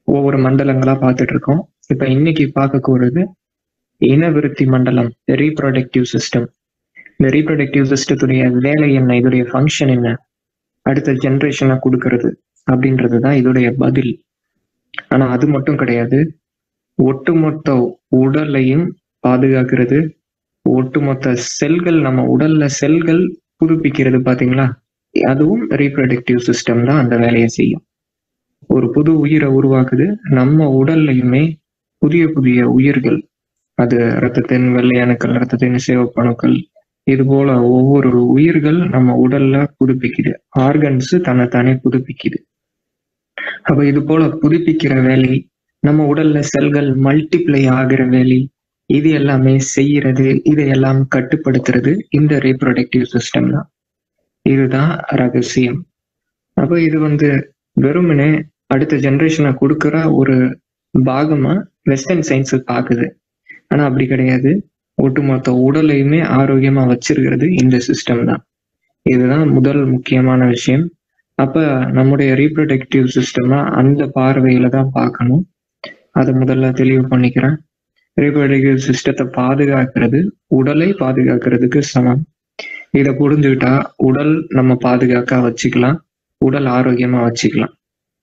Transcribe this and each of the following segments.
ஒவ்வொரு மண்டலங்களா பார்த்துட்டு இருக்கோம். இப்ப இன்னைக்கு பார்க்கக்கூடாது இனவிருத்தி மண்டலம், ரீப்ரொடக்டிவ் சிஸ்டம். இந்த ரீப்ரொடக்டிவ் சிஸ்டத்துடைய வேலை என்ன, இதோடைய ஃபங்க்ஷன் என்ன, அடுத்த ஜென்ரேஷனா கொடுக்கறது அப்படின்றதுதான் இதோடைய பதில். ஆனா அது மட்டும் கிடையாது, ஒட்டுமொத்த உடலையும் பாதுகாக்கிறது, ஒட்டுமொத்த செல்கள், நம்ம உடல்ல செல்கள் புதுப்பிக்கிறது பாத்தீங்களா, அதுவும் ரீப்ரொடக்டிவ் சிஸ்டம் தான் அந்த வேலையை செய்யும். ஒரு புது உயிரை உருவாக்குது. நம்ம உடல்லையுமே புதிய புதிய உயிர்கள், அது ரத்தத்தின் வெள்ளை அணுக்கள், ரத்தத்தின் சிவப்பு அணுக்கள், இது போல ஒவ்வொரு உயிர்கள் நம்ம உடல்ல புதுப்பிக்குது. ஆர்கன்ஸ் தன்னைத்தானே புதுப்பிக்குது. அப்ப இது போல புதுப்பிக்கிற வேலை, நம்ம உடல்ல செல்கள் மல்டிப்ளை ஆகிற வேலை, இது எல்லாமே செய்யறது, இதையெல்லாம் கட்டுப்படுத்துறது இந்த ரீப்ரொடக்டிவ் சிஸ்டம் தான். இதுதான் ரகசியம். அப்ப இது வெறுமனே அடுத்த ஜெனரேஷனை கொடுக்கிற ஒரு பாகமா வெஸ்டர்ன் சயின்ஸ் பாக்குது. ஆனா அப்படி கிடையாது. ஒட்டுமொத்த உடலையுமே ஆரோக்கியமா வச்சிருக்கிறது இந்த சிஸ்டம் தான். இதுதான் முதல் முக்கியமான விஷயம். அப்ப நம்முடைய ரீப்ரொடக்டிவ் சிஸ்டமா அந்த பார்வையில தான் பார்க்கணும். அதை முதல்ல தெளிவு பண்ணிக்கிறேன். ரீப்ரொடக்டிவ் சிஸ்டத்தை பாதுகாக்கிறது உடலை பாதுகாக்கிறதுக்கு சமம். இதை புரிஞ்சுக்கிட்டா உடல் நம்ம பாதுகாக்க வச்சுக்கலாம், உடல் ஆரோக்கியமா வச்சுக்கலாம்.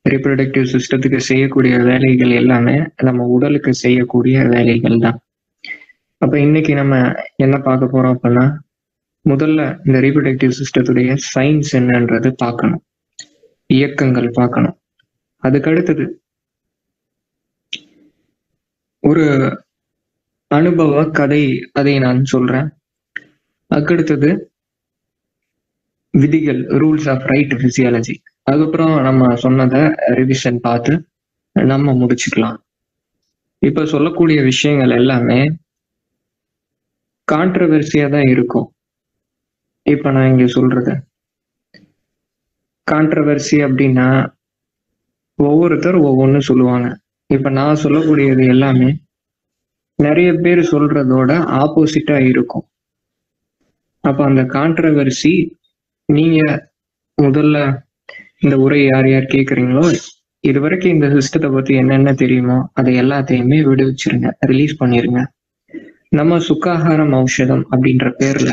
ரீப்ரொடக்டிவ் சிஸ்டத்துக்கு செய்யக்கூடிய வேலைகள் எல்லாமே நம்ம உடலுக்கு செய்யக்கூடிய வேலைகள் தான். அப்ப இன்னைக்கு நம்ம என்ன பார்க்க போறோம் அப்படின்னா, முதல்ல இந்த ரீப்ரொடக்டிவ் சிஸ்டத்துடைய சயின்ஸ் என்னன்றது பார்க்கணும், இயக்கங்கள் பார்க்கணும். அதுக்கு அடுத்தது ஒரு அனுபவ கதை, அதை நான் சொல்றேன். அதுக்கடுத்தது விதிகள், ரூல்ஸ் ஆஃப் ரைட் பிசியாலஜி. அதுக்கப்புறம் நம்ம சொன்னதை ரிவிஷன் பார்த்து நம்ம முடிச்சுக்கலாம். இப்ப சொல்லக்கூடிய விஷயங்கள் எல்லாமே கான்ட்ரவர்சியா தான் இருக்கும். இப்ப நான் இங்க சொல்றது கான்ட்ரவர்சி அப்படின்னா ஒவ்வொருத்தர் ஒவ்வொன்னு சொல்லுவாங்க. இப்ப நான் சொல்லக்கூடியது எல்லாமே நிறைய பேர் சொல்றதோட ஆப்போசிட்டா இருக்கும். அப்ப அந்த கான்ட்ரவர்சி, நீங்க முதல்ல இந்த உரை யார் யார் கேட்குறீங்களோ, இது வரைக்கும் இந்த சிஸ்டத்தை பத்தி என்னென்ன தெரியுமோ அதை எல்லாத்தையுமே விடுவிச்சிருங்க, ரிலீஸ் பண்ணிருங்க. நம்ம சுக்காகாரம் ஔஷதம் அப்படின்ற பேர்ல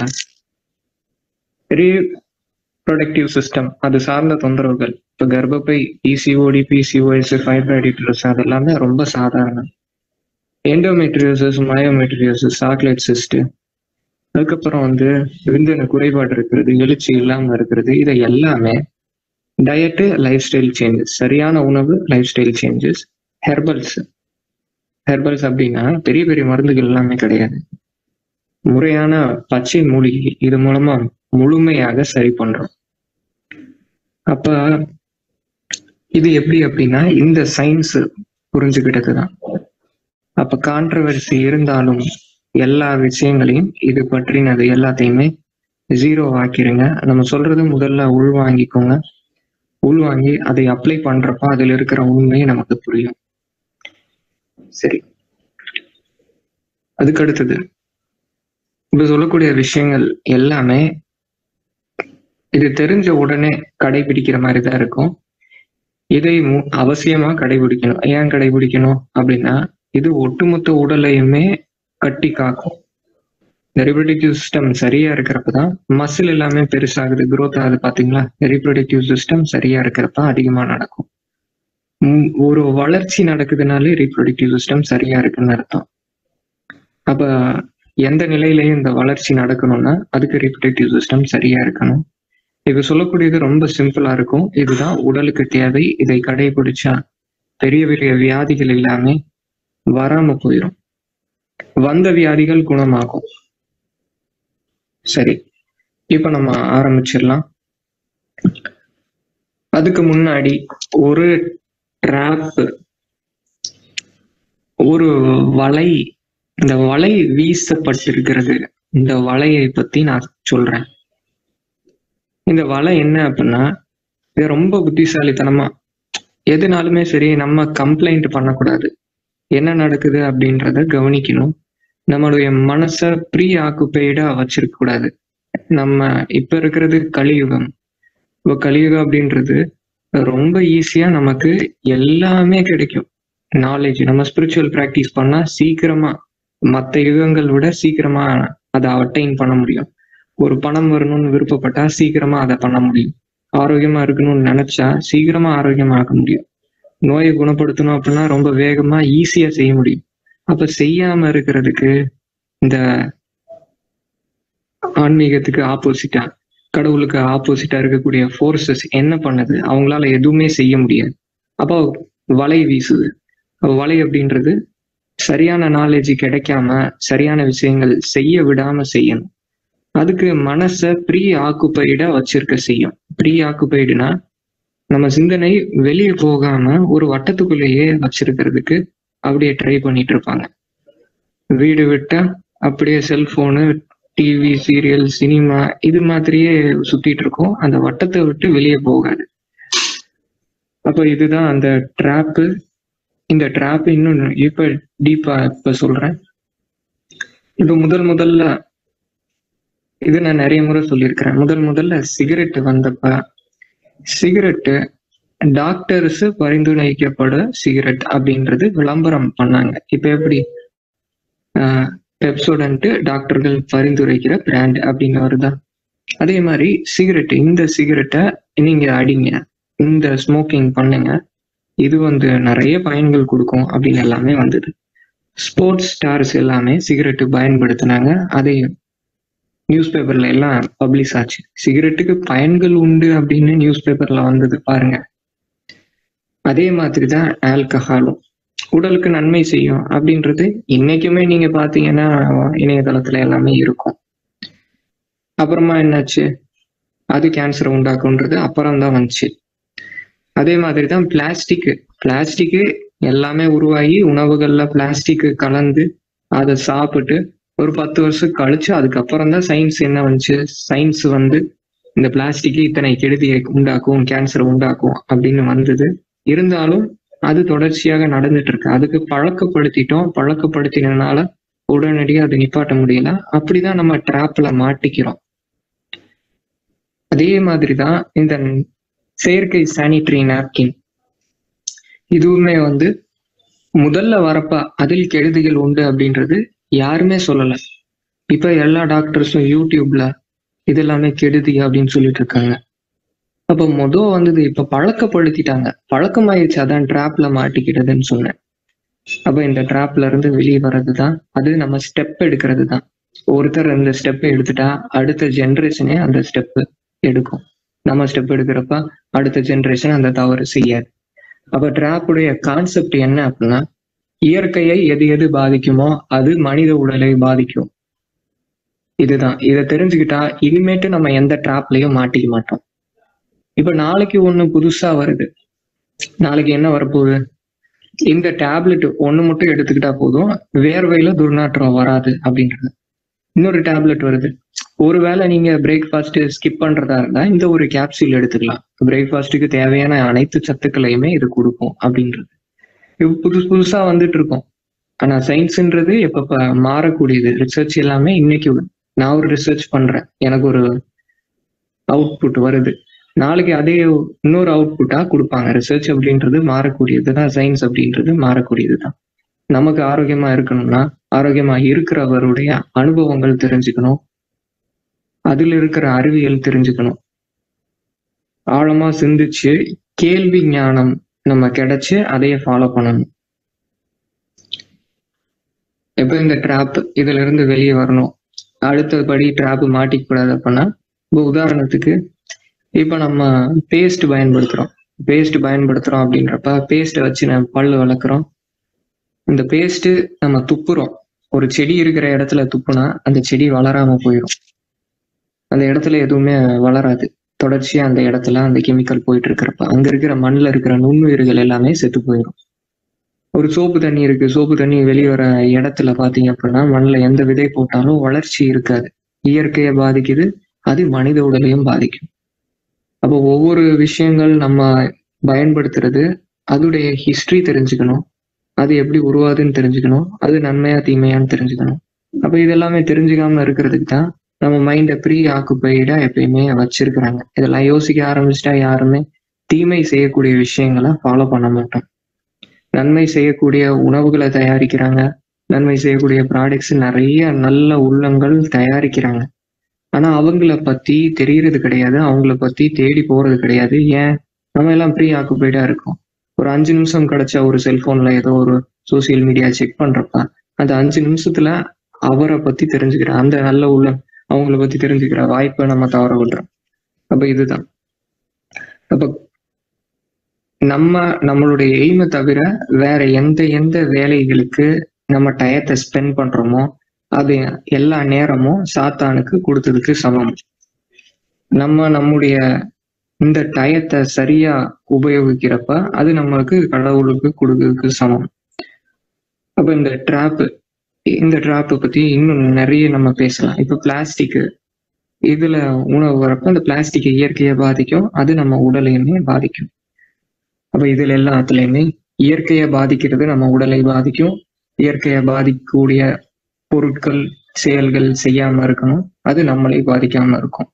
ரீப்ரொடக்டிவ் சிஸ்டம் அது சார்ந்த தொந்தரவுகள், இப்போ கர்ப்பப்பை, பிசிஓடி, பிசிஓஎஸ், ஃபைப்ராய்டிஸ், அதெல்லாமே ரொம்ப சாதாரணம். எண்டோமெட்ரியோசிஸ், மயோமெட்ரியோசிஸ், சாக்லேட் சிஸ்ட், அதுக்கப்புறம் விந்தணு குறைபாடு இருக்கிறது, எழுச்சி இல்லாம இருக்கிறது, இதை எல்லாமே டயட்டு, லைஃப் ஸ்டைல் சேஞ்சஸ், சரியான உணவு, life style changes, herbals. Herbals அப்படின்னா பெரிய பெரிய மருந்துகள் எல்லாமே கிடையாது, முறையான பச்சை மூலிகை, இது மூலமா முழுமையாக சரி பண்றோம். அப்ப இது எப்படி அப்படின்னா இந்த சயின்ஸ் புரிஞ்சுக்கிட்டதுதான். அப்ப கான்ட்ரவர்சி இருந்தாலும் எல்லா விஷயங்களையும் இது பற்றினது எல்லாத்தையுமே ஜீரோ ஆக்கிருங்க. நம்ம சொல்றது முதல்ல உள்வாங்கிக்கோங்க. உள்வாங்கி அதை அப்ளை பண்றப்ப அதுல இருக்கிற உண்மையை நமக்கு புரியும். சரி, அதுக்கு அடுத்தது இப்ப சொல்லக்கூடிய விஷயங்கள் எல்லாமே இது தெரிஞ்ச உடனே கடைபிடிக்கிற மாதிரி தான் இருக்கும். இதை அவசியமா கடைபிடிக்கணும். ஏன் கடைபிடிக்கணும் அப்படின்னா, இது ஒட்டுமொத்த உடலையுமே கட்டி காக்கும். இந்த ரீப்ரொடக்டிவ் சிஸ்டம் சரியா இருக்கிறப்பதான் மசில் எல்லாமே பெருசாகுது, growth ஆகுது. பாத்தீங்களா, ரீப்ரொடக்டிவ் சிஸ்டம் சரியா இருக்கிறப்ப அதிகமா நடக்கும். ஒரு வளர்ச்சி நடக்குதுனாலே ரீப்ரொடக்டிவ் சிஸ்டம் சரியா இருக்குன்னு அர்த்தம். அப்ப எந்த நிலையிலையும் இந்த வளர்ச்சி நடக்கணும்னா அதுக்கு ரீப்ரொடக்டிவ் சிஸ்டம் சரியா இருக்கணும். இது சொல்லக்கூடியது ரொம்ப சிம்பிளா இருக்கும். இதுதான் உடலுக்கு தேவை. இதை கடைபிடிச்சா பெரிய பெரிய வியாதிகள் எல்லாமே வராம போயிடும், வந்த வியாதிகள் குணமாகும். சரி, இப்ப நம்ம ஆரம்பிச்சிடலாம். அதுக்கு முன்னாடி ஒரு ட்ராப், ஒரு வலை, இந்த வலை வீசப்பட்டிருக்கிறது. இந்த வலையை பத்தி நான் சொல்றேன். இந்த வலை என்ன அப்படின்னா, இது ரொம்ப புத்திசாலித்தனமா, எதுனாலுமே சரி நம்ம கம்ப்ளைண்ட் பண்ணக்கூடாது, என்ன நடக்குது அப்படின்றத கவனிக்கணும். நம்மளுடைய மனசை ப்ரீ ஆக்குபைடா வச்சிருக்க கூடாது. நம்ம இப்ப இருக்கிறது கலியுகம். இப்போ கலியுகம் அப்படின்றது ரொம்ப ஈஸியா நமக்கு எல்லாமே கிடைக்கும். நாலேஜ், நம்ம ஸ்பிரிச்சுவல் ப்ராக்டிஸ் பண்ணா சீக்கிரமா மற்ற யுகங்கள் விட சீக்கிரமா அதை அட்டைன் பண்ண முடியும். ஒரு பணம் வரணும்னு விருப்பப்பட்டா சீக்கிரமா அதை பண்ண முடியும். ஆரோக்கியமா இருக்கணும்னு நினைச்சா சீக்கிரமா ஆரோக்கியமா ஆக்க முடியும். நோயை குணப்படுத்தணும் அப்படின்னா ரொம்ப வேகமா ஈஸியா செய்ய முடியும். அப்ப செய்யாம இருக்கிறதுக்கு இந்த ஆன்மீகத்துக்கு ஆப்போசிட்டா, கடவுளுக்கு ஆப்போசிட்டா இருக்கக்கூடிய ஃபோர்ஸஸ் என்ன பண்ணுது? அவங்களால எதுவுமே செய்ய முடியாது. அப்போ வலை வீசுது. வலை அப்படின்றது சரியான நாலேஜ் கிடைக்காம சரியான விஷயங்கள் செய்ய விடாம செய்யணும். அதுக்கு மனசை ப்ரீ ஆக்குபைடா வச்சிருக்க செய்யும். ப்ரீ ஆக்குபைடுனா நம்ம சிந்தனை வெளியே போகாம ஒரு வட்டத்துக்குள்ளேயே வச்சிருக்கிறதுக்கு அப்படியே ட்ரை பண்ணிட்டு இருப்பாங்க. வீடு விட்டா அப்படியே செல்போனு, டிவி, சீரியல், சினிமா இது மாதிரியே சுத்திட்டு இருக்கோம். அந்த வட்டத்தை விட்டு வெளியே போகாது. அப்ப இதுதான் அந்த ட்ராப்பு. இந்த ட்ராப் இன்னும் இப்ப டீப்பா இப்ப சொல்றேன். இப்ப முதல்ல இது நான் நிறைய முறை சொல்லியிருக்கிறேன். முதல்ல சிகரெட் வந்தப்ப, சிகரெட்டு டாக்டர்ஸ் பரிந்துரைக்கப்பட சிகரெட் அப்படின்றது விளம்பரம் பண்ணாங்க. இப்ப எப்படி பெப்சோடன்ட் டாக்டர்கள் பரிந்துரைக்கிற பிராண்ட் அப்படின்னு வருதா? அதே மாதிரி சிகரெட், இந்த சிகரெட்டை நீங்க அடிங்க, இந்த ஸ்மோக்கிங் பண்ணுங்க, இது நிறைய பயன்கள் கொடுக்கும் அப்படின்னு எல்லாமே வந்தது. ஸ்போர்ட்ஸ் ஸ்டார்ஸ் எல்லாமே சிகரெட்டு பயன்படுத்தினாங்க. அதை நியூஸ் பேப்பர்ல எல்லாம் பப்ளிஷ் ஆச்சு. சிகரெட்டுக்கு பயன்கள் உண்டு அப்படின்னு நியூஸ் பேப்பர்ல வந்தது பாருங்க. அதே மாதிரிதான் ஆல்கஹாலும் உடலுக்கு நன்மை செய்யும் அப்படின்றது இன்னைக்குமே நீங்க பாத்தீங்கன்னா இணையதளத்துல எல்லாமே இருக்கும். அப்புறமா என்னாச்சு? அது கேன்சரை உண்டாக்குன்றது அப்புறம் தான் வந்துச்சு. அதே மாதிரிதான் பிளாஸ்டிக் எல்லாமே உருவாகி உணவுகள்ல பிளாஸ்டிக் கலந்து அதை சாப்பிட்டு ஒரு 10 வருஷம் கழிச்சு அதுக்கப்புறம் தான் சயின்ஸ் என்ன வந்துச்சு? சயின்ஸ் இந்த பிளாஸ்டிக் இத்தனை கெடுதியை உண்டாக்கும், கேன்சரை உண்டாக்கும் அப்படின்னு வந்தது. இருந்தாலும் அது தொடர்ச்சியாக நடந்துட்டு இருக்கு. அதுக்கு பழக்கப்படுத்தினால உடனடியாக அது நிப்பாட்ட முடியல. அப்படிதான் நம்ம ட்ராப்ல மாட்டிக்கிறோம். அதே மாதிரிதான் இந்த செயற்கை சானிட்டரி நாப்கின், இதுவுமே முதல்ல வரப்ப அதில் கெடுதிகள் உண்டு அப்படின்றது யாருமே சொல்லல. இப்ப எல்லா டாக்டர்ஸும் யூடியூப்ல இதெல்லாமே கெடுதி அப்படின்னு சொல்லிட்டு இருக்காங்க. அப்ப வந்தது இப்ப பழக்கப்படுத்திட்டாங்க, பழக்கமாயிருச்சு. அதான் ட்ராப்ல மாட்டிக்கிட்டதுன்னு சொன்னேன். அப்ப இந்த ட்ராப்ல இருந்து வெளியே வர்றதுதான் அது நம்ம ஸ்டெப் எடுக்கிறது தான். ஒருத்தர் இந்த ஸ்டெப் எடுத்துட்டா அடுத்த ஜென்ரேஷனே அந்த ஸ்டெப் எடுக்கும். நம்ம ஸ்டெப் எடுக்கிறப்ப அடுத்த ஜென்ரேஷன் அந்த தவறு செய்யாது. அப்ப ட்ராப்புடைய கான்செப்ட் என்ன அப்படின்னா, இயற்கையை எது பாதிக்குமோ அது மனித உடலை பாதிக்கும். இதுதான். இதை தெரிஞ்சுக்கிட்டா இனிமேட்டு நம்ம எந்த ட்ராப்லயும் மாட்டிக்க மாட்டோம். இப்ப நாளைக்கு ஒண்ணு புதுசா வருது. நாளைக்கு என்ன வரப்போகுது? இந்த டேப்லெட் ஒண்ணு மட்டும் எடுத்துக்கிட்டா போதும், வேர்வையில துர்நாற்றம் வராது அப்படின்றது. இன்னொரு டேப்லெட் வருது. ஒருவேளை நீங்க பிரேக்ஃபாஸ்ட் ஸ்கிப் பண்றதா இருந்தா இந்த ஒரு கேப்சூல் எடுத்துக்கலாம். பிரேக்ஃபாஸ்டுக்கு தேவையான அனைத்து சத்துக்களையுமே இது கொடுக்கும் அப்படின்றது. புதுசா வந்துட்டு இருக்கோம். ஆனா சயின்ஸ்ன்றது எப்ப மாறக்கூடியது. ரிசர்ச் எல்லாமே இன்னைக்கு நான் ஒரு ரிசர்ச் பண்றேன், எனக்கு ஒரு அவுட்புட் வருது, நாளைக்கு அதே இன்னொரு அவுட்புட்டா கொடுப்பாங்க. ரிசர்ச் அப்படின்றது மாறக்கூடியதுதான், சயின்ஸ் அப்படின்றது மாறக்கூடியதுதான். நமக்கு ஆரோக்கியமா இருக்கணும்னா ஆரோக்கியமா இருக்கிறவருடைய அனுபவங்கள் தெரிஞ்சுக்கணும், அதுல இருக்கிற அறிவியல் தெரிஞ்சுக்கணும், ஆழமா சிந்திச்சு கேள்வி ஞானம் நம்ம கிடைச்சு அதையே ஃபாலோ பண்ணணும். எப்ப இந்த ட்ராப் இதுல இருந்து வெளியே வரணும், அடுத்தபடி ட்ராப் மாட்டிக்க கூடாது அப்படின்னா, இப்போ உதாரணத்துக்கு இப்ப நம்ம பேஸ்ட் பயன்படுத்துறோம் அப்படின்றப்ப பேஸ்ட்டை வச்சு நம்ம பல்லு வளர்க்குறோம். இந்த பேஸ்ட் நம்ம துப்புறோம். ஒரு செடி இருக்கிற இடத்துல துப்புனா அந்த செடி வளராம போயிடும். அந்த இடத்துல எதுவுமே வளராது. தொடர்ச்சியா அந்த இடத்துல அந்த கெமிக்கல் போயிட்டு இருக்கிறப்ப அங்க இருக்கிற மண்ணில் இருக்கிற நுண்ணுயிர்கள் எல்லாமே செத்து போயிடும். ஒரு சோப்பு தண்ணி இருக்கு, சோப்பு தண்ணி வெளிவர இடத்துல பாத்தீங்க அப்படின்னா மண்ணில் எந்த விதை போட்டாலும் வளர்ச்சி இருக்காது. இயற்கையை பாதிக்குது, அது மனித உடலையும் பாதிக்கும். அப்போ ஒவ்வொரு விஷயங்கள் நம்ம பயன்படுத்துறது அதோடைய ஹிஸ்டரி தெரிஞ்சுக்கணும், அது எப்படி உருவாதுன்னு தெரிஞ்சுக்கணும், அது நன்மையா தீமையான்னு தெரிஞ்சுக்கணும். அப்ப இதெல்லாமே தெரிஞ்சுக்காம இருக்கிறதுக்கு தான் நம்ம மைண்டை ப்ரீ ஆக்குபைடா எப்பயுமே வச்சிருக்கிறாங்க. இதெல்லாம் யோசிக்க ஆரம்பிச்சுட்டா யாருமே தீமை செய்யக்கூடிய விஷயங்களை ஃபாலோ பண்ண மாட்டோம். நன்மை செய்யக்கூடிய உணவுகளை தயாரிக்கிறாங்க, நன்மை செய்யக்கூடிய ப்ராடக்ட்ஸ் நிறைய நல்ல உள்ளங்கள் தயாரிக்கிறாங்க. ஆனா அவங்கள பத்தி தெரியறது கிடையாது, அவங்கள பத்தி தேடி போறது கிடையாது. ஏன்? நம்ம எல்லாம் ப்ரீ ஆக்குபைடா இருக்கோம். ஒரு 5 நிமிஷம் கிடைச்ச ஒரு செல்போன்ல ஏதோ ஒரு சோசியல் மீடியா செக் பண்றப்ப அந்த 5 நிமிஷத்துல அவரை பத்தி தெரிஞ்சுக்கிற அந்த நல்ல உள்ள அவங்கள பத்தி தெரிஞ்சுக்கிற வாய்ப்பை நம்ம தவற விடுறோம். அப்ப இதுதான். அப்ப நம்மளுடைய எய்மை தவிர வேற எந்த வேலைகளுக்கு நம்ம டயத்தை ஸ்பெண்ட் பண்றோமோ அது எல்லா நேரமும் சாத்தானுக்கு கொடுத்ததுக்கு சமம். நம்முடைய இந்த டயத்தை சரியா உபயோகிக்கிறப்ப அது நம்மளுக்கு கடவுளுக்கு கொடுக்கறதுக்கு சமம். அப்ப இந்த டிராப் பத்தி இன்னும் நிறைய நம்ம பேசலாம். இப்ப பிளாஸ்டிக் இதுல உணவு வரப்ப அந்த பிளாஸ்டிக் இயற்கையை பாதிக்கும், அது நம்ம உடலையுமே பாதிக்கும். அப்ப இதுல எல்லாத்துலயுமே இயற்கையை பாதிக்கிறது நம்ம உடலை பாதிக்கும். இயற்கையை பாதிக்கக்கூடிய பொருட்கள் செயல்கள் செய்யாம இருக்கணும், அது நம்மளை பாதிக்காம இருக்கும்.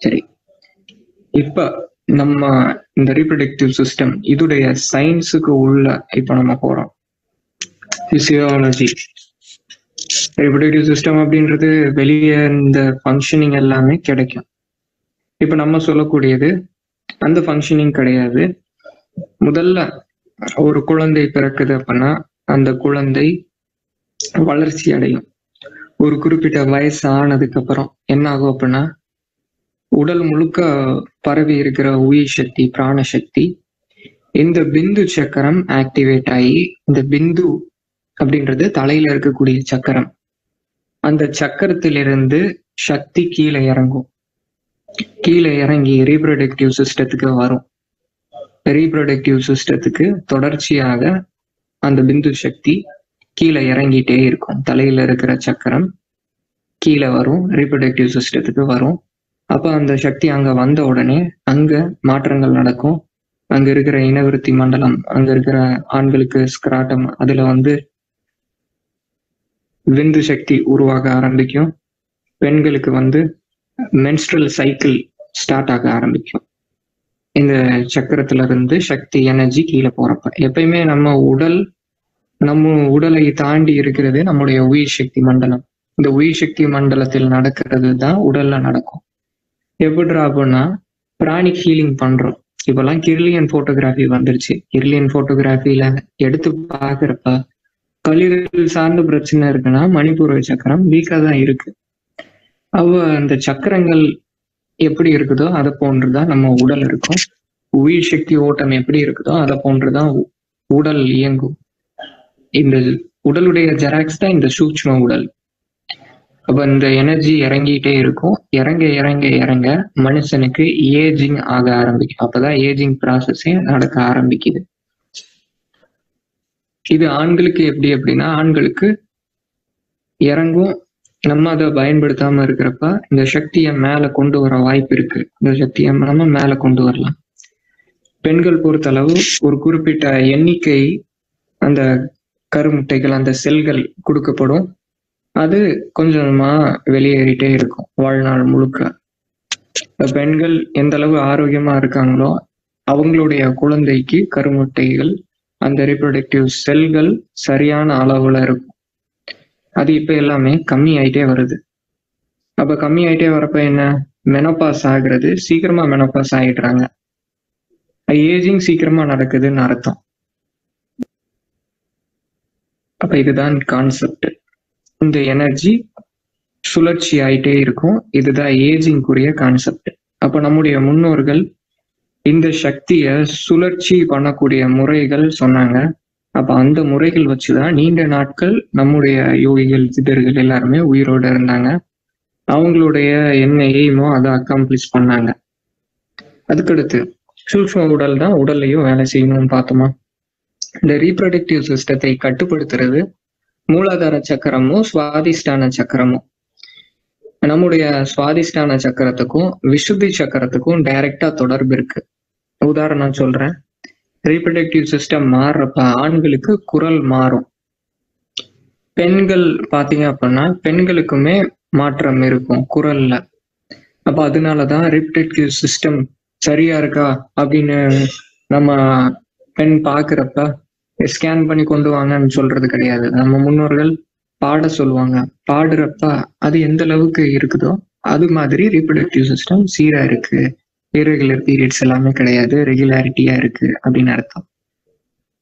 சரி, இப்ப நம்ம இந்த ரீப்ரொடக்டிவ் சிஸ்டம் இதுடைய சயின்ஸுக்கு உள்ள இப்ப நம்ம போறோம். பிசியாலஜி ரீப்ரொடக்டிவ் சிஸ்டம் அப்படின்றது வெளியே இந்த ஃபங்க்ஷனிங் எல்லாமே கிடைக்கும். இப்ப நம்ம சொல்லக்கூடியது அந்த ஃபங்க்ஷனிங் கிடையாது. முதல்ல ஒரு குழந்தை பிறக்குது அப்படின்னா அந்த குழந்தை வளர்ச்சி அடையும். ஒரு குறிப்பிட்ட வயசு ஆனதுக்கு அப்புறம் என்ன ஆகும் அப்படின்னா உடல் முழுக்க பரவி இருக்கிற உயிர் சக்தி, பிராணசக்தி, இந்த பிந்து சக்கரம் ஆக்டிவேட் ஆகி, இந்த பிந்து அப்படின்றது தலையில இருக்கக்கூடிய சக்கரம், அந்த சக்கரத்திலிருந்து சக்தி கீழே இறங்கும். கீழே இறங்கி ரீப்ரொடக்டிவ் சிஸ்டத்துக்கு வரும். ரீப்ரொடக்டிவ் சிஸ்டத்துக்கு தொடர்ச்சியாக அந்த பிந்து சக்தி கீழே இறங்கிட்டே இருக்கும். தலையில இருக்கிற சக்கரம் கீழே வரும், ரீப்ரொடக்டிவ் சிஸ்டத்துக்கு வரும். அப்ப அந்த சக்தி அங்க வந்த உடனே அங்க மாற்றங்கள் நடக்கும். அங்க இருக்கிற இனவிருத்தி மண்டலம், அங்க இருக்கிற ஆண்களுக்கு ஸ்கிராட்டம், அதுல விந்து சக்தி உருவாக ஆரம்பிக்கும். பெண்களுக்கு மென்ஸ்ட்ரல் சைக்கிள் ஸ்டார்ட் ஆக ஆரம்பிக்கும். இந்த சக்கரத்துல இருந்து சக்தி எனர்ஜி கீழே போறப்ப எப்பயுமே நம்ம உடலை தாண்டி இருக்கிறது நம்முடைய உயிர் சக்தி மண்டலம். இந்த உயிர் சக்தி மண்டலத்தில் நடக்கிறது தான் உடல்ல நடக்கும். எப்படிரா அப்படின்னா பிராணிக் ஹீலிங் பண்றோம். இப்பெல்லாம் கிர்லியன் போட்டோகிராஃபி வந்துருச்சு. கிர்லியன் போட்டோகிராஃபில எடுத்து பாக்குறப்ப கல்லீரல் சார்ந்த பிரச்சனை இருக்குன்னா மணிப்பூர்வ சக்கரம் வீக்கா தான் இருக்கு. அந்த சக்கரங்கள் எப்படி இருக்குதோ அதை போன்றுதான் நம்ம உடல் இருக்கும். உயிர் சக்தி ஓட்டம் எப்படி இருக்குதோ அதை போன்றுதான் உடல் இயங்கும். இந்த உடலுடைய ஜெராக்ஸ் தான் இந்த சூட்ச்ம உடல். அப்ப இந்த எனர்ஜி இறங்கிட்டே இருக்கும். இறங்க இறங்க இறங்க மனுஷனுக்கு ஏஜிங் ஆக ஆரம்பிக்கும். அப்பதான் ஏஜிங் ப்ராசஸே நடக்க ஆரம்பிக்குது. இது ஆண்களுக்கு எப்படி அப்படின்னா ஆண்களுக்கு இறங்கும். நம்ம அதை பயன்படுத்தாம இருக்கிறப்ப இந்த சக்தியை மேல கொண்டு வர வாய்ப்பு இருக்கு. இந்த சக்தியை நம்ம மேல கொண்டு வரலாம். பெண்கள் பொறுத்தளவு ஒரு குறிப்பிட்ட எண்ணிக்கை அந்த கருமுட்டைகள், அந்த செல்கள் கொடுக்கப்படும். அது கொஞ்சமா வெளியேறிட்டே இருக்கும் வாழ்நாள் முழுக்க. பெண்கள் எந்த அளவு ஆரோக்கியமா இருக்காங்களோ அவங்களுடைய குழந்தைக்கு கருமுட்டைகள், அந்த ரீப்ரொடக்டிவ் செல்கள் சரியான அளவுல இருக்கும். அது இப்ப எல்லாமே கம்மி ஆயிட்டே வருது. அப்ப கம்மி ஆயிட்டே வரப்ப என்ன, மெனோபாஸ் ஆகுறது, சீக்கிரமா மெனோபாஸ் ஆயிடுறாங்க. ஏஜிங் சீக்கிரமா நடக்குதுன்னு அர்த்தம். அப்ப இதுதான் கான்செப்ட். இந்த எனர்ஜி சுழற்சி ஆயிட்டே இருக்கும். இதுதான் ஏஜிங்குரிய கான்செப்ட். அப்ப நம்முடைய முன்னோர்கள் இந்த சக்தியை சுழற்சி பண்ணக்கூடிய முறைகள் சொன்னாங்க. அப்ப அந்த முறைகள் வச்சுதான் நீண்ட நாட்கள் நம்முடைய யோகிகள், சித்தர்கள் எல்லாருமே உயிரோட இருந்தாங்க. அவங்களுடைய என்ன எய்மோ அதை அக்காம்ப்ளிஷ் பண்ணாங்க. அதுக்கடுத்து சூக்ஷ்ம உடல் தான் உடல்லையும் வேலை செய்யணும்னு பார்த்தோமா. இந்த ரீப்ரொடக்டிவ் சிஸ்டத்தை கட்டுப்படுத்துறது மூலாதார சக்கரமும் சுவாதிஷ்டான சக்கரமும். நம்முடைய சுவாதிஷ்டான சக்கரத்துக்கும் விசுத்தி சக்கரத்துக்கும் டைரக்டா தொடர்பு இருக்கு. உதாரணம் சொல்றேன். ரீப்ரொடக்டிவ் சிஸ்டம் மாறுறப்ப ஆண்களுக்கு குரல் மாறும். பெண்கள் பாத்தீங்க அப்படின்னா பெண்களுக்குமே மாற்றம் இருக்கும் குரல்ல. அப்ப அதனாலதான் ரீப்ரொடக்டிவ் சிஸ்டம் சரியா இருக்கா அப்படின்னு நம்ம பெண் பாக்குறப்ப ஸ்கேன் பண்ணி கொண்டு வாங்கன்னு சொல்றது கிடையாது. நம்ம முன்னோர்கள் பாட சொல்லுவாங்க. பாடுறப்ப அது எந்த அளவுக்கு இருக்குதோ அது மாதிரி ரீப்ரொடக்டிவ் சிஸ்டம் சீரா இருக்கு, இரெகுலர் பீரியட்ஸ் எல்லாமே கிடையாது, ரெகுலாரிட்டியா இருக்கு அப்படின்னு அர்த்தம்.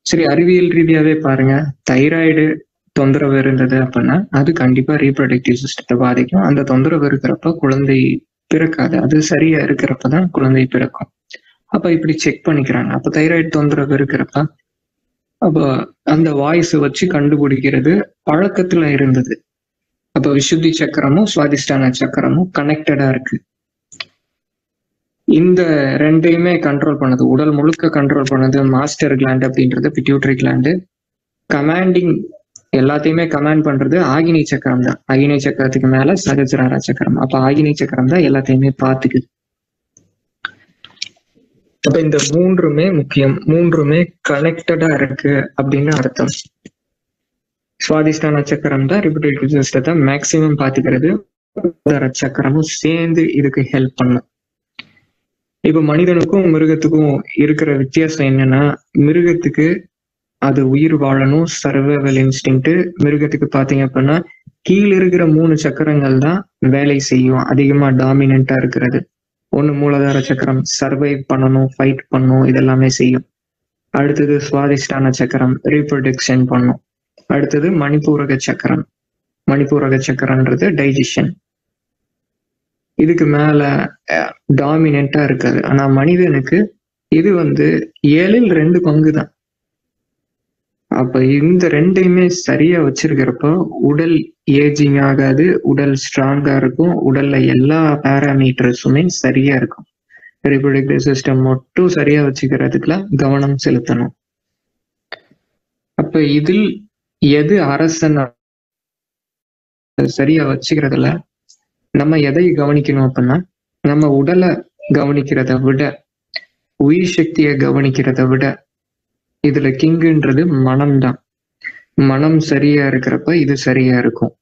சரி, அறிவியல் ரீதியாவே பாருங்க, தைராய்டு தொந்தரவு இருந்தது அப்படின்னா அது கண்டிப்பா ரீப்ரொடக்டிவ் சிஸ்டத்தை பாதிக்கும். அந்த தொந்தரவு இருக்கிறப்ப குழந்தை பிறக்காது, அது சரியா இருக்கிறப்பதான் குழந்தை பிறக்கும். அப்ப இப்படி செக் பண்ணிக்கிறாங்க. அப்ப தைராய்டு தொந்தரவு இருக்கிறப்ப அப்ப அந்த வாய்ஸ் வச்சு கண்டுபிடிக்கிறது பழக்கத்துல இருந்தது. அப்ப விசுத்தி சக்கரமும் சுவாதிஷ்டான சக்கரமும் கனெக்டடா இருக்கு. இந்த ரெண்டையுமே கண்ட்ரோல் பண்ணது, உடல் முழுக்க கண்ட்ரோல் பண்ணது மாஸ்டர் கிளாண்ட் அப்படின்றது பிட்யூட்டரி கிளாண்டு. கமாண்டிங் எல்லாத்தையுமே கமாண்ட் பண்றது ஆகினி சக்கரம் தான். ஆகினி சக்கரத்துக்கு மேல சகசிரார சக்கரம். அப்ப ஆகினி சக்கரம் தான் எல்லாத்தையுமே பார்த்துக்குது. அப்ப இந்த மூன்றுமே முக்கியம், மூன்றுமே கனெக்டடா இருக்கு அப்படின்னு அர்த்தம். சுவாதிஷ்டான சக்கரம் தான் ரிப்ரொடக்டிவ் சிஸ்டத்தை மேக்சிமம் பாத்துக்கிறது, சக்கரமும் சேர்ந்து இதுக்கு ஹெல்ப் பண்ணும். இப்ப மனிதனுக்கும் மிருகத்துக்கும் இருக்கிற வித்தியாசம் என்னன்னா, மிருகத்துக்கு அது உயிர் வாழணும், சர்வைவல் இன்ஸ்டிங்க்ட். மிருகத்துக்கு பாத்தீங்க அப்படின்னா கீழே இருக்கிற 3 சக்கரங்கள் தான் வேலை செய்யும், அதிகமா டாமினண்டா இருக்கிறது. ஒண்ணு மூலாதார சக்கரம், சர்வைவ் பண்ணணும், ஃபைட் பண்ணணும், இதெல்லாமே செய்யும். அடுத்தது சுவாதிஷ்டான சக்கரம், ரீப்ரொடக்ஷன் பண்ணும். அடுத்தது மணிப்பூரக சக்கரம். மணிப்பூரக சக்கரன்றது டைஜஷன். இதுக்கு மேல டாமினண்டா இருக்காது. ஆனா மனிதனுக்கு இது 7/2 பங்கு தான். அப்ப இந்த ரெண்டையுமே சரியா வச்சிருக்கிறப்போ உடல் ஏஜிங் ஆகாது, உடல் ஸ்ட்ராங்கா இருக்கும், உடல்ல எல்லா பேராமீட்டர்ஸுமே சரியா இருக்கும். ரீப்ரொடக்டிவ் சிஸ்டம் மட்டும் சரியா வச்சுக்கிறதுக்குல கவனம் செலுத்தணும். அப்ப இதில் எது அரசன் சரியா வச்சுக்கிறதுல நம்ம எதை கவனிக்கணும் அப்படின்னா, நம்ம உடலை கவனிக்கிறத விட, உயிர் சக்தியை கவனிக்கிறத விட இதுல கிங்குன்றது மனம்தான். மனம் சரியா இருக்கிறப்ப இது சரியா இருக்கும்.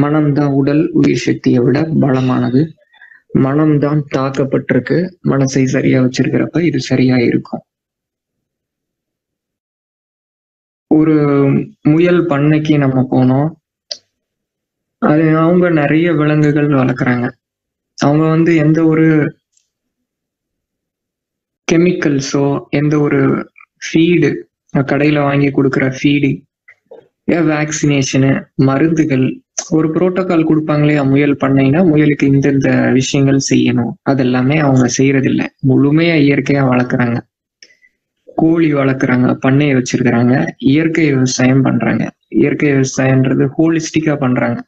மனம்தான் உடல் உயிர் சக்தியை விட பலமானது. மனம்தான் தாக்கப்பட்டிருக்கு. மனசை சரியா வச்சிருக்கிறப்ப இது சரியா இருக்கும். ஒரு முயல் பண்ணைக்கு நம்ம போனோம். அது அவங்க நிறைய விலங்குகள் வளர்க்குறாங்க. அவங்க எந்த ஒரு கெமிக்கல்ஸோ, எந்த ஒரு ஃபீடு, கடையில வாங்கி கொடுக்குற ஃபீடு, வேக்சினேஷனு, மருந்துகள், ஒரு புரோட்டோகால் கொடுப்பாங்களே முயல் பண்ணைன்னா முயலுக்கு இந்தந்த விஷயங்கள் செய்யணும், அதெல்லாமே அவங்க செய்யறதில்ல. முழுமையா இயற்கையா வளர்க்குறாங்க. கோழி வளர்க்குறாங்க, பண்ணையை வச்சிருக்கிறாங்க, இயற்கை விவசாயம் பண்றாங்க. இயற்கை விவசாயம்ன்றது ஹோலிஸ்டிக்கா பண்றாங்க.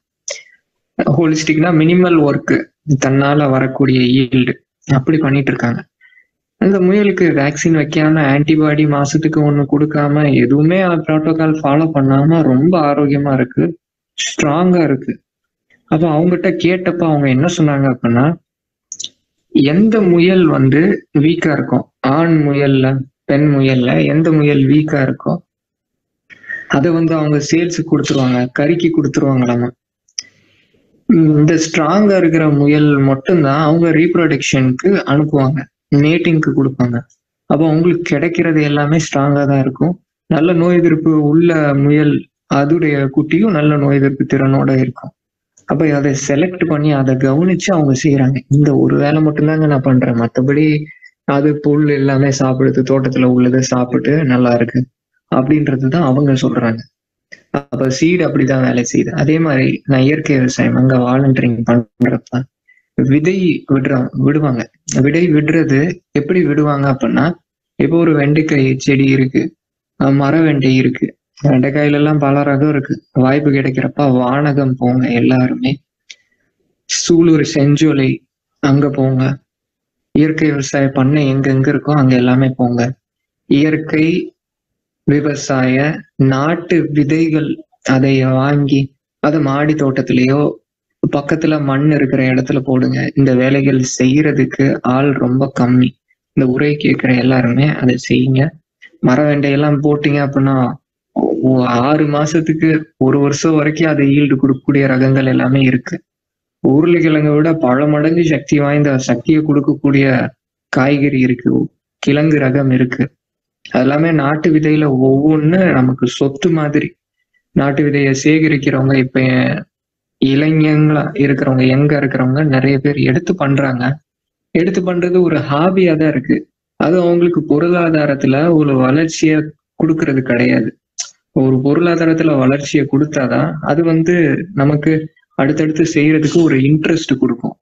ஹோலிஸ்டிக்னா மினிமல் ஒர்க், தன்னால வரக்கூடிய ஈல்டு, அப்படி பண்ணிட்டு இருக்காங்க. அந்த முயலுக்கு வேக்சின் வைக்காம, ஆன்டிபாடி மாசத்துக்கு 1 கொடுக்காம, எதுவுமே புரோட்டோகால் ஃபாலோ பண்ணாம ரொம்ப ஆரோக்கியமா இருக்கு, ஸ்ட்ராங்கா இருக்கு. அப்ப அவங்ககிட்ட கேட்டப்ப அவங்க என்ன சொன்னாங்க அப்படின்னா, எந்த முயல் வீக்கா இருக்கும், ஆண் முயல்ல பெண் முயல்ல எந்த முயல் வீக்கா இருக்கோ அதை அவங்க சேல்ஸ் கொடுத்துருவாங்க, கறிக்கு கொடுத்துருவாங்களாமா. இந்த ஸ்ட்ராங்கா இருக்கிற முயல் மட்டும்தான் அவங்க ரீப்ரொடக்ஷனுக்கு அனுப்புவாங்க, மேட்டிங்க்கு கொடுப்பாங்க. அப்போ அவங்களுக்கு கிடைக்கிறது எல்லாமே ஸ்ட்ராங்கா தான் இருக்கும். நல்ல நோய் எதிர்ப்பு உள்ள முயல், அதுடைய குட்டியும் நல்ல நோய் எதிர்ப்பு திறனோட இருக்கும். அப்ப அதை செலக்ட் பண்ணி அதை கவனிச்சு அவங்க செய்யறாங்க. இந்த ஒரு வேலை மட்டும்தாங்க நான் பண்றேன், மற்றபடி அது புல் எல்லாமே சாப்பிடுது, தோட்டத்துல உள்ளதை சாப்பிட்டு நல்லா இருக்கு அப்படின்றதுதான் அவங்க சொல்றாங்க. அப்ப சீடு அப்படிதான் வேலை செய்யுது. அதே மாதிரி நான் இயற்கை விவசாயம் அங்க வாலண்டியரிங் பண்றப்ப விதை விடுவாங்க. விடை விடுறது எப்படி விடுவாங்க அப்படின்னா, இப்போ ஒரு வெண்டைக்காய் செடி இருக்கு, மர வெண்டை இருக்கு, வெண்டைக்காயில எல்லாம் பல ரகம் இருக்கு. வாய்ப்பு கிடைக்கிறப்ப வானகம் போங்க, எல்லாருமே சூலூர் செஞ்சோலை அங்க போங்க, இயற்கை விவசாய பண்ணை எங்க இருக்கோ அங்க எல்லாமே போங்க. இயற்கை விவசாய நாட்டு விதைகள் அதை வாங்கி அதை மாடி தோட்டத்திலேயோ பக்கத்துல மண் இருக்கிற இடத்துல போடுங்க. இந்த வேலைகள் செய்யறதுக்கு ஆள் ரொம்ப கம்மி. இந்த உரை கேட்கிற எல்லாருமே அதை செய்யுங்க. மர வெண்டையெல்லாம் போட்டீங்க அப்படின்னா 6 மாசத்துக்கு 1 வருஷம் வரைக்கும் அதை ஈல்டு கொடுக்கக்கூடிய ரகங்கள் எல்லாமே இருக்கு. உருளைக்கிழங்கை விட பல மடங்கு சக்தி வாய்ந்த, சக்தியை கொடுக்கக்கூடிய காய்கறி இருக்கு, கிழங்கு ரகம் இருக்கு. அது எல்லாமே நாட்டு விதையில ஒவ்வொன்னு நமக்கு சொத்து மாதிரி. நாட்டு விதையை சேகரிக்கிறவங்க இப்ப இளைஞங்களா இருக்கிறவங்க, எங்க இருக்கிறவங்க நிறைய பேர் எடுத்து பண்றாங்க. எடுத்து பண்றது ஒரு ஹாபியா தான் இருக்கு. அது அவங்களுக்கு பொருளாதாரத்துல ஒரு வளர்ச்சிய குடுக்கறது கிடையாது. ஒரு பொருளாதாரத்துல வளர்ச்சியை கொடுத்தாதான் அது நமக்கு அடுத்தடுத்து செய்யறதுக்கு ஒரு இன்ட்ரெஸ்ட் கொடுக்கும்.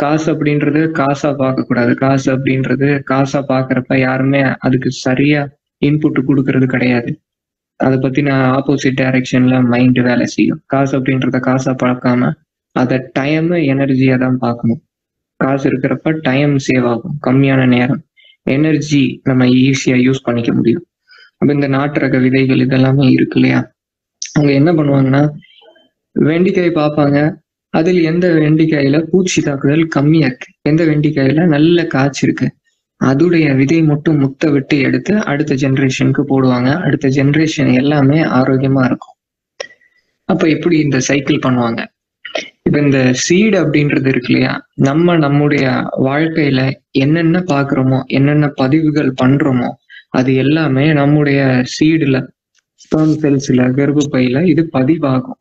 காசு அப்படின்றது காசா பார்க்க கூடாது. காசு அப்படின்றது காசா பாக்குறப்ப யாருமே அதுக்கு சரியா இன்புட் கொடுக்கறது கிடையாது. அதை பத்தின ஆப்போசிட் டைரக்ஷன்ல மைண்ட் வேலை செய்யும். காசு அப்படின்றத காசா பார்க்காம அதை டைம் எனர்ஜியா தான் பார்க்கணும். காசு இருக்கிறப்ப டைம் சேவ் ஆகும், கம்மியான நேரம், எனர்ஜி நம்ம ஈஸியா யூஸ் பண்ணிக்க முடியும். அப்ப இந்த நாட்டு ரக விதைகள் இதெல்லாமே இருக்கு இல்லையா, அவங்க என்ன பண்ணுவாங்கன்னா வெண்டிக்காய் பார்ப்பாங்க. அதில் எந்த வெண்டிக்காயில பூச்சி தாக்குதல் கம்மியா இருக்கு, எந்த வெண்டிக்காயில நல்ல காய்ச்சி இருக்கு, அதுடைய விதை மட்டும் முத்த விட்டு எடுத்து அடுத்த ஜெனரேஷனுக்கு போடுவாங்க. அடுத்த ஜெனரேஷன் எல்லாமே ஆரோக்கியமா இருக்கும். அப்ப எப்படி இந்த சைக்கிள் பண்ணுவாங்க. இப்ப இந்த சீடு அப்படின்றது இருக்கு இல்லையா, நம்முடைய வாழ்க்கையில என்னென்ன பாக்குறோமோ, என்னென்ன பதிவுகள் பண்றோமோ, அது எல்லாமே நம்முடைய சீடுல, ஸ்பெர்ம் செல்ஸ்ல, கர்ப்பப்பையில இது பதிவாகும்.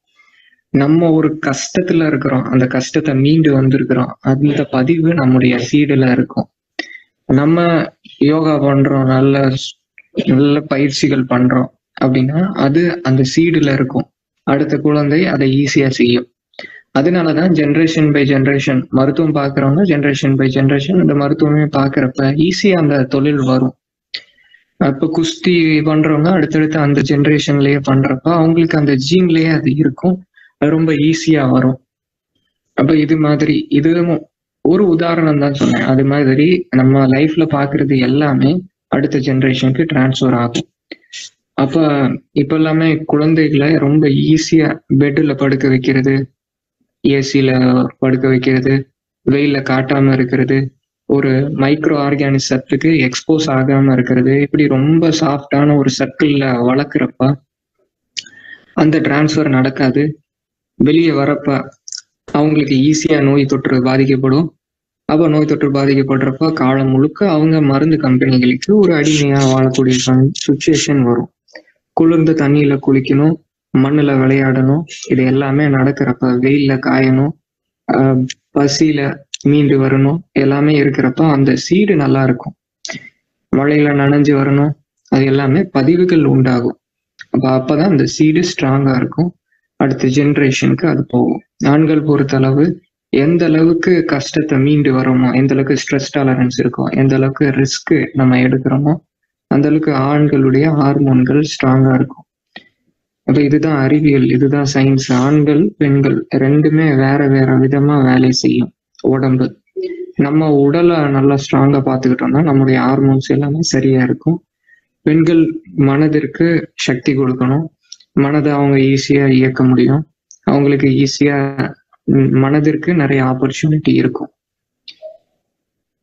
நம்ம ஒரு கஷ்டத்துல இருக்கிறோம், அந்த கஷ்டத்தை மீண்டு வந்திருக்கிறோம், அந்த பதிவு நம்முடைய சீடுல இருக்கும். நம்ம யோகா பண்றோம், நல்ல நல்ல பயிற்சிகள் பண்றோம் அப்படின்னா அது அந்த சீடுல இருக்கும். அடுத்த குழந்தை அதை ஈஸியா செய்யும். அதனாலதான் ஜெனரேஷன் பை ஜெனரேஷன் மருத்துவம் பாக்குறவங்க ஜெனரேஷன் பை ஜெனரேஷன் அந்த மருத்துவமே பாக்குறப்ப ஈஸியா அந்த தொழில் வரும். இப்ப குஸ்தி பண்றவங்க அடுத்தடுத்து அந்த ஜெனரேஷன்லயே பண்றப்ப அவங்களுக்கு அந்த ஜீன்லயே அது இருக்கும், அது ரொம்ப ஈஸியா வரும். அப்ப இது மாதிரி இதுவும் ஒரு உதாரணம் தான் சொன்னேன். அது மாதிரி நம்ம லைஃப்ல பாக்குறது எல்லாமே அடுத்த ஜெனரேஷனுக்கு டிரான்ஸ்ஃபர் ஆகும். அப்ப இப்ப எல்லாமே குழந்தைகளை ரொம்ப ஈஸியா பெட்ல படுக்க வைக்கிறது, ஏசில படுக்க வைக்கிறது, வெயில காட்டாம இருக்கிறது, ஒரு மைக்ரோ ஆர்கானிசத்துக்கு எக்ஸ்போஸ் ஆகாம இருக்கிறது, இப்படி ரொம்ப சாஃப்டான ஒரு சர்க்கிள்ல வளர்க்குறப்ப அந்த டிரான்ஸ்ஃபர் நடக்காது. வெளியே வரப்ப அவங்களுக்கு ஈஸியா நோய் தொற்று பாதிக்கப்படும். அப்ப நோய் தொற்று பாதிக்கப்படுறப்ப காலம் முழுக்க அவங்க மருந்து கம்பெனிகளுக்கு ஒரு அடிமையா வாழக்கூடிய சுச்சுவேஷன் வரும். குளிர்ந்த தண்ணியில குளிக்கணும், மண்ணுல விளையாடணும், இது எல்லாமே நடக்கிறப்ப வெயில்ல காயணும், பசியில மீண்டு வரணும், எல்லாமே இருக்கிறப்ப அந்த சீடு நல்லா இருக்கும். மழையில நனைஞ்சு வரணும், அது எல்லாமே பதிவுகள் உண்டாகும். அப்பதான் அந்த சீடு ஸ்ட்ராங்கா இருக்கும். அடுத்த ஜெனரேஷனுக்கு அது போகும். ஆண்கள் பொறுத்தளவு எந்த அளவுக்கு கஷ்டத்தை மீண்டு வரோமோ, எந்த அளவுக்கு ஸ்ட்ரெஸ் டாலரன்ஸ் இருக்கும், எந்த அளவுக்கு ரிஸ்க் நம்ம எடுக்கிறோமோ அந்த அளவுக்கு ஆண்களுடைய ஹார்மோன்கள் ஸ்ட்ராங்கா இருக்கும். அப்ப இதுதான் அறிவியல், இதுதான் சயின்ஸ். ஆண்கள் பெண்கள் ரெண்டுமே வேற வேற விதமா வேலை செய்யும். உடம்பு நம்ம உடலை நல்லா ஸ்ட்ராங்கா பார்த்துக்கிட்டோம்னா நம்முடைய ஹார்மோன்ஸ் எல்லாமே சரியா இருக்கும். பெண்கள் மனதிற்கு சக்தி கொடுக்கணும், மனதை அவங்க ஈஸியா இயக்க முடியும், அவங்களுக்கு ஈஸியா மனதிற்கு நிறைய ஆப்பர்ச்சுனிட்டி இருக்கும்.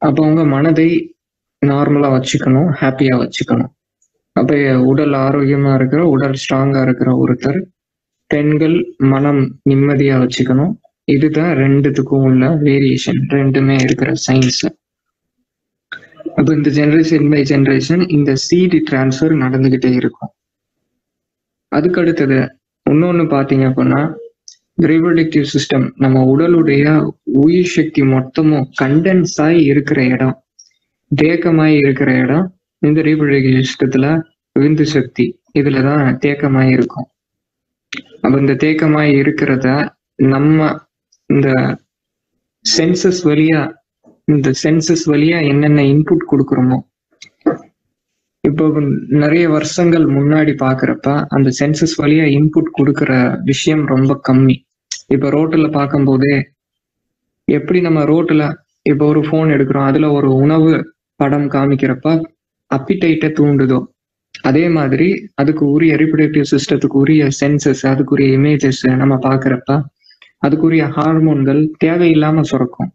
அப்ப அவங்க மனதை நார்மலா வச்சுக்கணும், ஹாப்பியா வச்சுக்கணும். அப்ப உடல் ஆரோக்கியமா இருக்கிற, உடல் ஸ்ட்ராங்கா இருக்கிற ஒருத்தர், பெண்கள் மனம் நிம்மதியா வச்சுக்கணும். இதுதான் ரெண்டுத்துக்கும் உள்ள வேரியேஷன், ரெண்டுமே இருக்கிற சயின்ஸ். அப்ப இந்த ஜெனரேஷன் பை ஜெனரேஷன் இந்த சீடு டிரான்ஸ்ஃபர் நடந்துகிட்டே இருக்கும். அதுக்கு அடுத்தது இன்னொன்னு பாத்தீங்க அப்படின்னா ரீப்ரொடக்டிவ் சிஸ்டம், நம்ம உடலுடைய உயிர் சக்தி மொத்தமும் கண்டென்ஸ் ஆகி இருக்கிற இடம், தேக்கமாயி இருக்கிற இடம் இந்த ரீப்ரொடக்டிவ் சிஸ்டத்துல விந்து சக்தி இதுலதான் தேக்கமாயி இருக்கும். அப்ப இந்த தேக்கமாயி இருக்கிறத நம்ம இந்த சென்சஸ் வழியா என்னென்ன இன்புட் கொடுக்குறோமோ, இப்போ நிறைய வருஷங்கள் முன்னாடி பாக்குறப்ப அந்த சென்சஸ் வழியா இன்புட் கொடுக்குற விஷயம் ரொம்ப கம்மி. இப்ப ரோட்ல பார்க்கும் போதே எப்படி நம்ம ரோட்ல இப்போ ஒரு போன் எடுக்கிறோம், அதுல ஒரு உணவு படம் காமிக்கிறப்ப அப்பிடைட்டை தூண்டுதோ, அதே மாதிரி அதுக்கு உரிய ரீப்ரொடக்டிவ் சிஸ்டத்துக்கு உரிய சென்சஸ், அதுக்குரிய இமேஜஸ் நம்ம பாக்குறப்ப அதுக்குரிய ஹார்மோன்கள் தேவையில்லாம சுரக்கும்,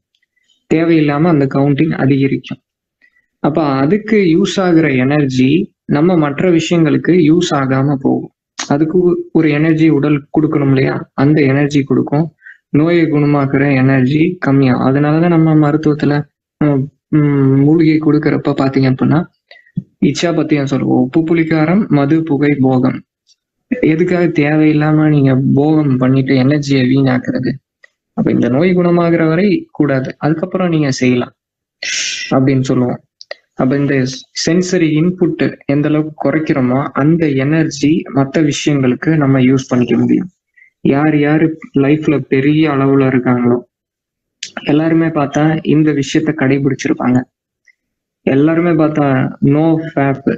தேவையில்லாம அந்த கவுண்டிங் அதிகரிக்கும். அப்ப அதுக்கு யூஸ் ஆகுற எனர்ஜி நம்ம மற்ற விஷயங்களுக்கு யூஸ் ஆகாம போகும். அதுக்கு ஒரு எனர்ஜி உடல் கொடுக்கணும் இல்லையா, அந்த எனர்ஜி கொடுக்கும். நோயை குணமாக்குற எனர்ஜி கம்மியாகும். அதனாலதான் நம்ம மருத்துவத்துல மூலிகை கொடுக்கறப்ப பாத்தீங்க அப்படின்னா இச்சா பத்தியும் சொல்லுவோம். உப்பு புளிக்காரம், மது புகை போகம். எதுக்காக தேவையில்லாம நீங்க போகம் பண்ணிட்டு எனர்ஜியை வீணாக்குறது? அப்ப இந்த நோய் குணமாகிற வரை கூடாது, அதுக்கப்புறம் நீங்க செய்யலாம் அப்படின்னு சொல்லுவோம். அப்ப இந்த சென்சரி இன்புட் எந்த அளவுக்கு குறைக்கிறோமோ அந்த எனர்ஜி மற்ற விஷயங்களுக்கு நம்ம யூஸ் பண்ணிக்க முடியும். யார் யாரு லைஃப்ல பெரிய அளவுல இருக்காங்களோ எல்லாருமே பார்த்தா இந்த விஷயத்த கடைபிடிச்சிருப்பாங்க. எல்லாருமே பார்த்தா நோ ஃபேப்,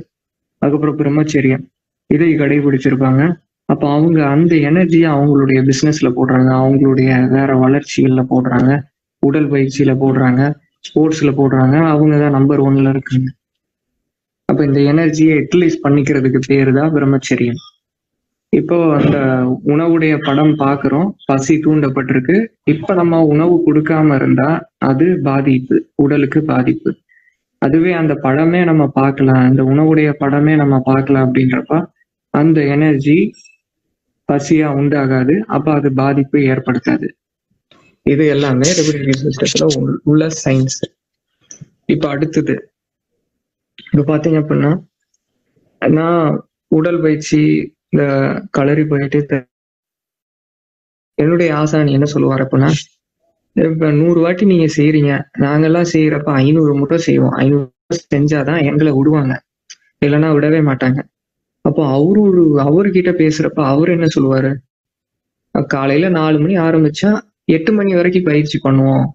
அதுக்கப்புறம் பிரம்மச்சரியம், இதை கடைபிடிச்சிருப்பாங்க. அப்ப அவங்க அந்த எனர்ஜியை அவங்களுடைய பிசினஸ்ல போடுறாங்க, அவங்களுடைய வேற வளர்ச்சிகள்ல போடுறாங்க, உடல் பயிற்சியில போடுறாங்க, ஸ்போர்ட்ஸ்ல போடுறாங்க. அவங்கதான் நம்பர் 1ல இருக்காங்க. அப்ப இந்த எனர்ஜியை யூட்டிலைஸ் பண்ணிக்கிறதுக்கு பேரு தான் பிரம்மச்சரியம். இப்போ அந்த உணவுடைய படம் பாக்குறோம், பசி தூண்டப்பட்டிருக்கு. இப்ப நம்ம உணவு கொடுக்காம இருந்தா அது பாதிப்பு, உடலுக்கு பாதிப்பு. அதுவே அந்த படமே நம்ம பார்க்கலாம், அந்த உணவுடைய படமே நம்ம பார்க்கலாம் அப்படின்றப்ப அந்த எனர்ஜி பசியா உண்டாகாது, அப்ப அது பாதிப்பு ஏற்படுத்தாது. இது எல்லாமே ரெகுலேட்டரி சிஸ்டத்துல உள்ள சயின்ஸ். இப்ப அடுத்தது இப்ப பாத்தீங்க அப்படின்னா, நான் உடல் பயிற்சி இந்த களரி போயிட்டு என்னுடைய ஆசான் என்ன சொல்லுவார் அப்படின்னா, இப்ப 100 வாட்டி நீங்க செய்யறீங்க, நாங்கெல்லாம் செய்யறப்ப 500 முறை செய்வோம், 500 செஞ்சாதான் எங்களை விடுவாங்க, இல்லைன்னா விடவே மாட்டாங்க. அப்போ அவர்கிட்ட பேசுறப்ப அவர் என்ன சொல்லுவாரு, காலையில 4 மணி ஆரம்பிச்சா 8 மணி வரைக்கும் பயிற்சி பண்ணுவோம்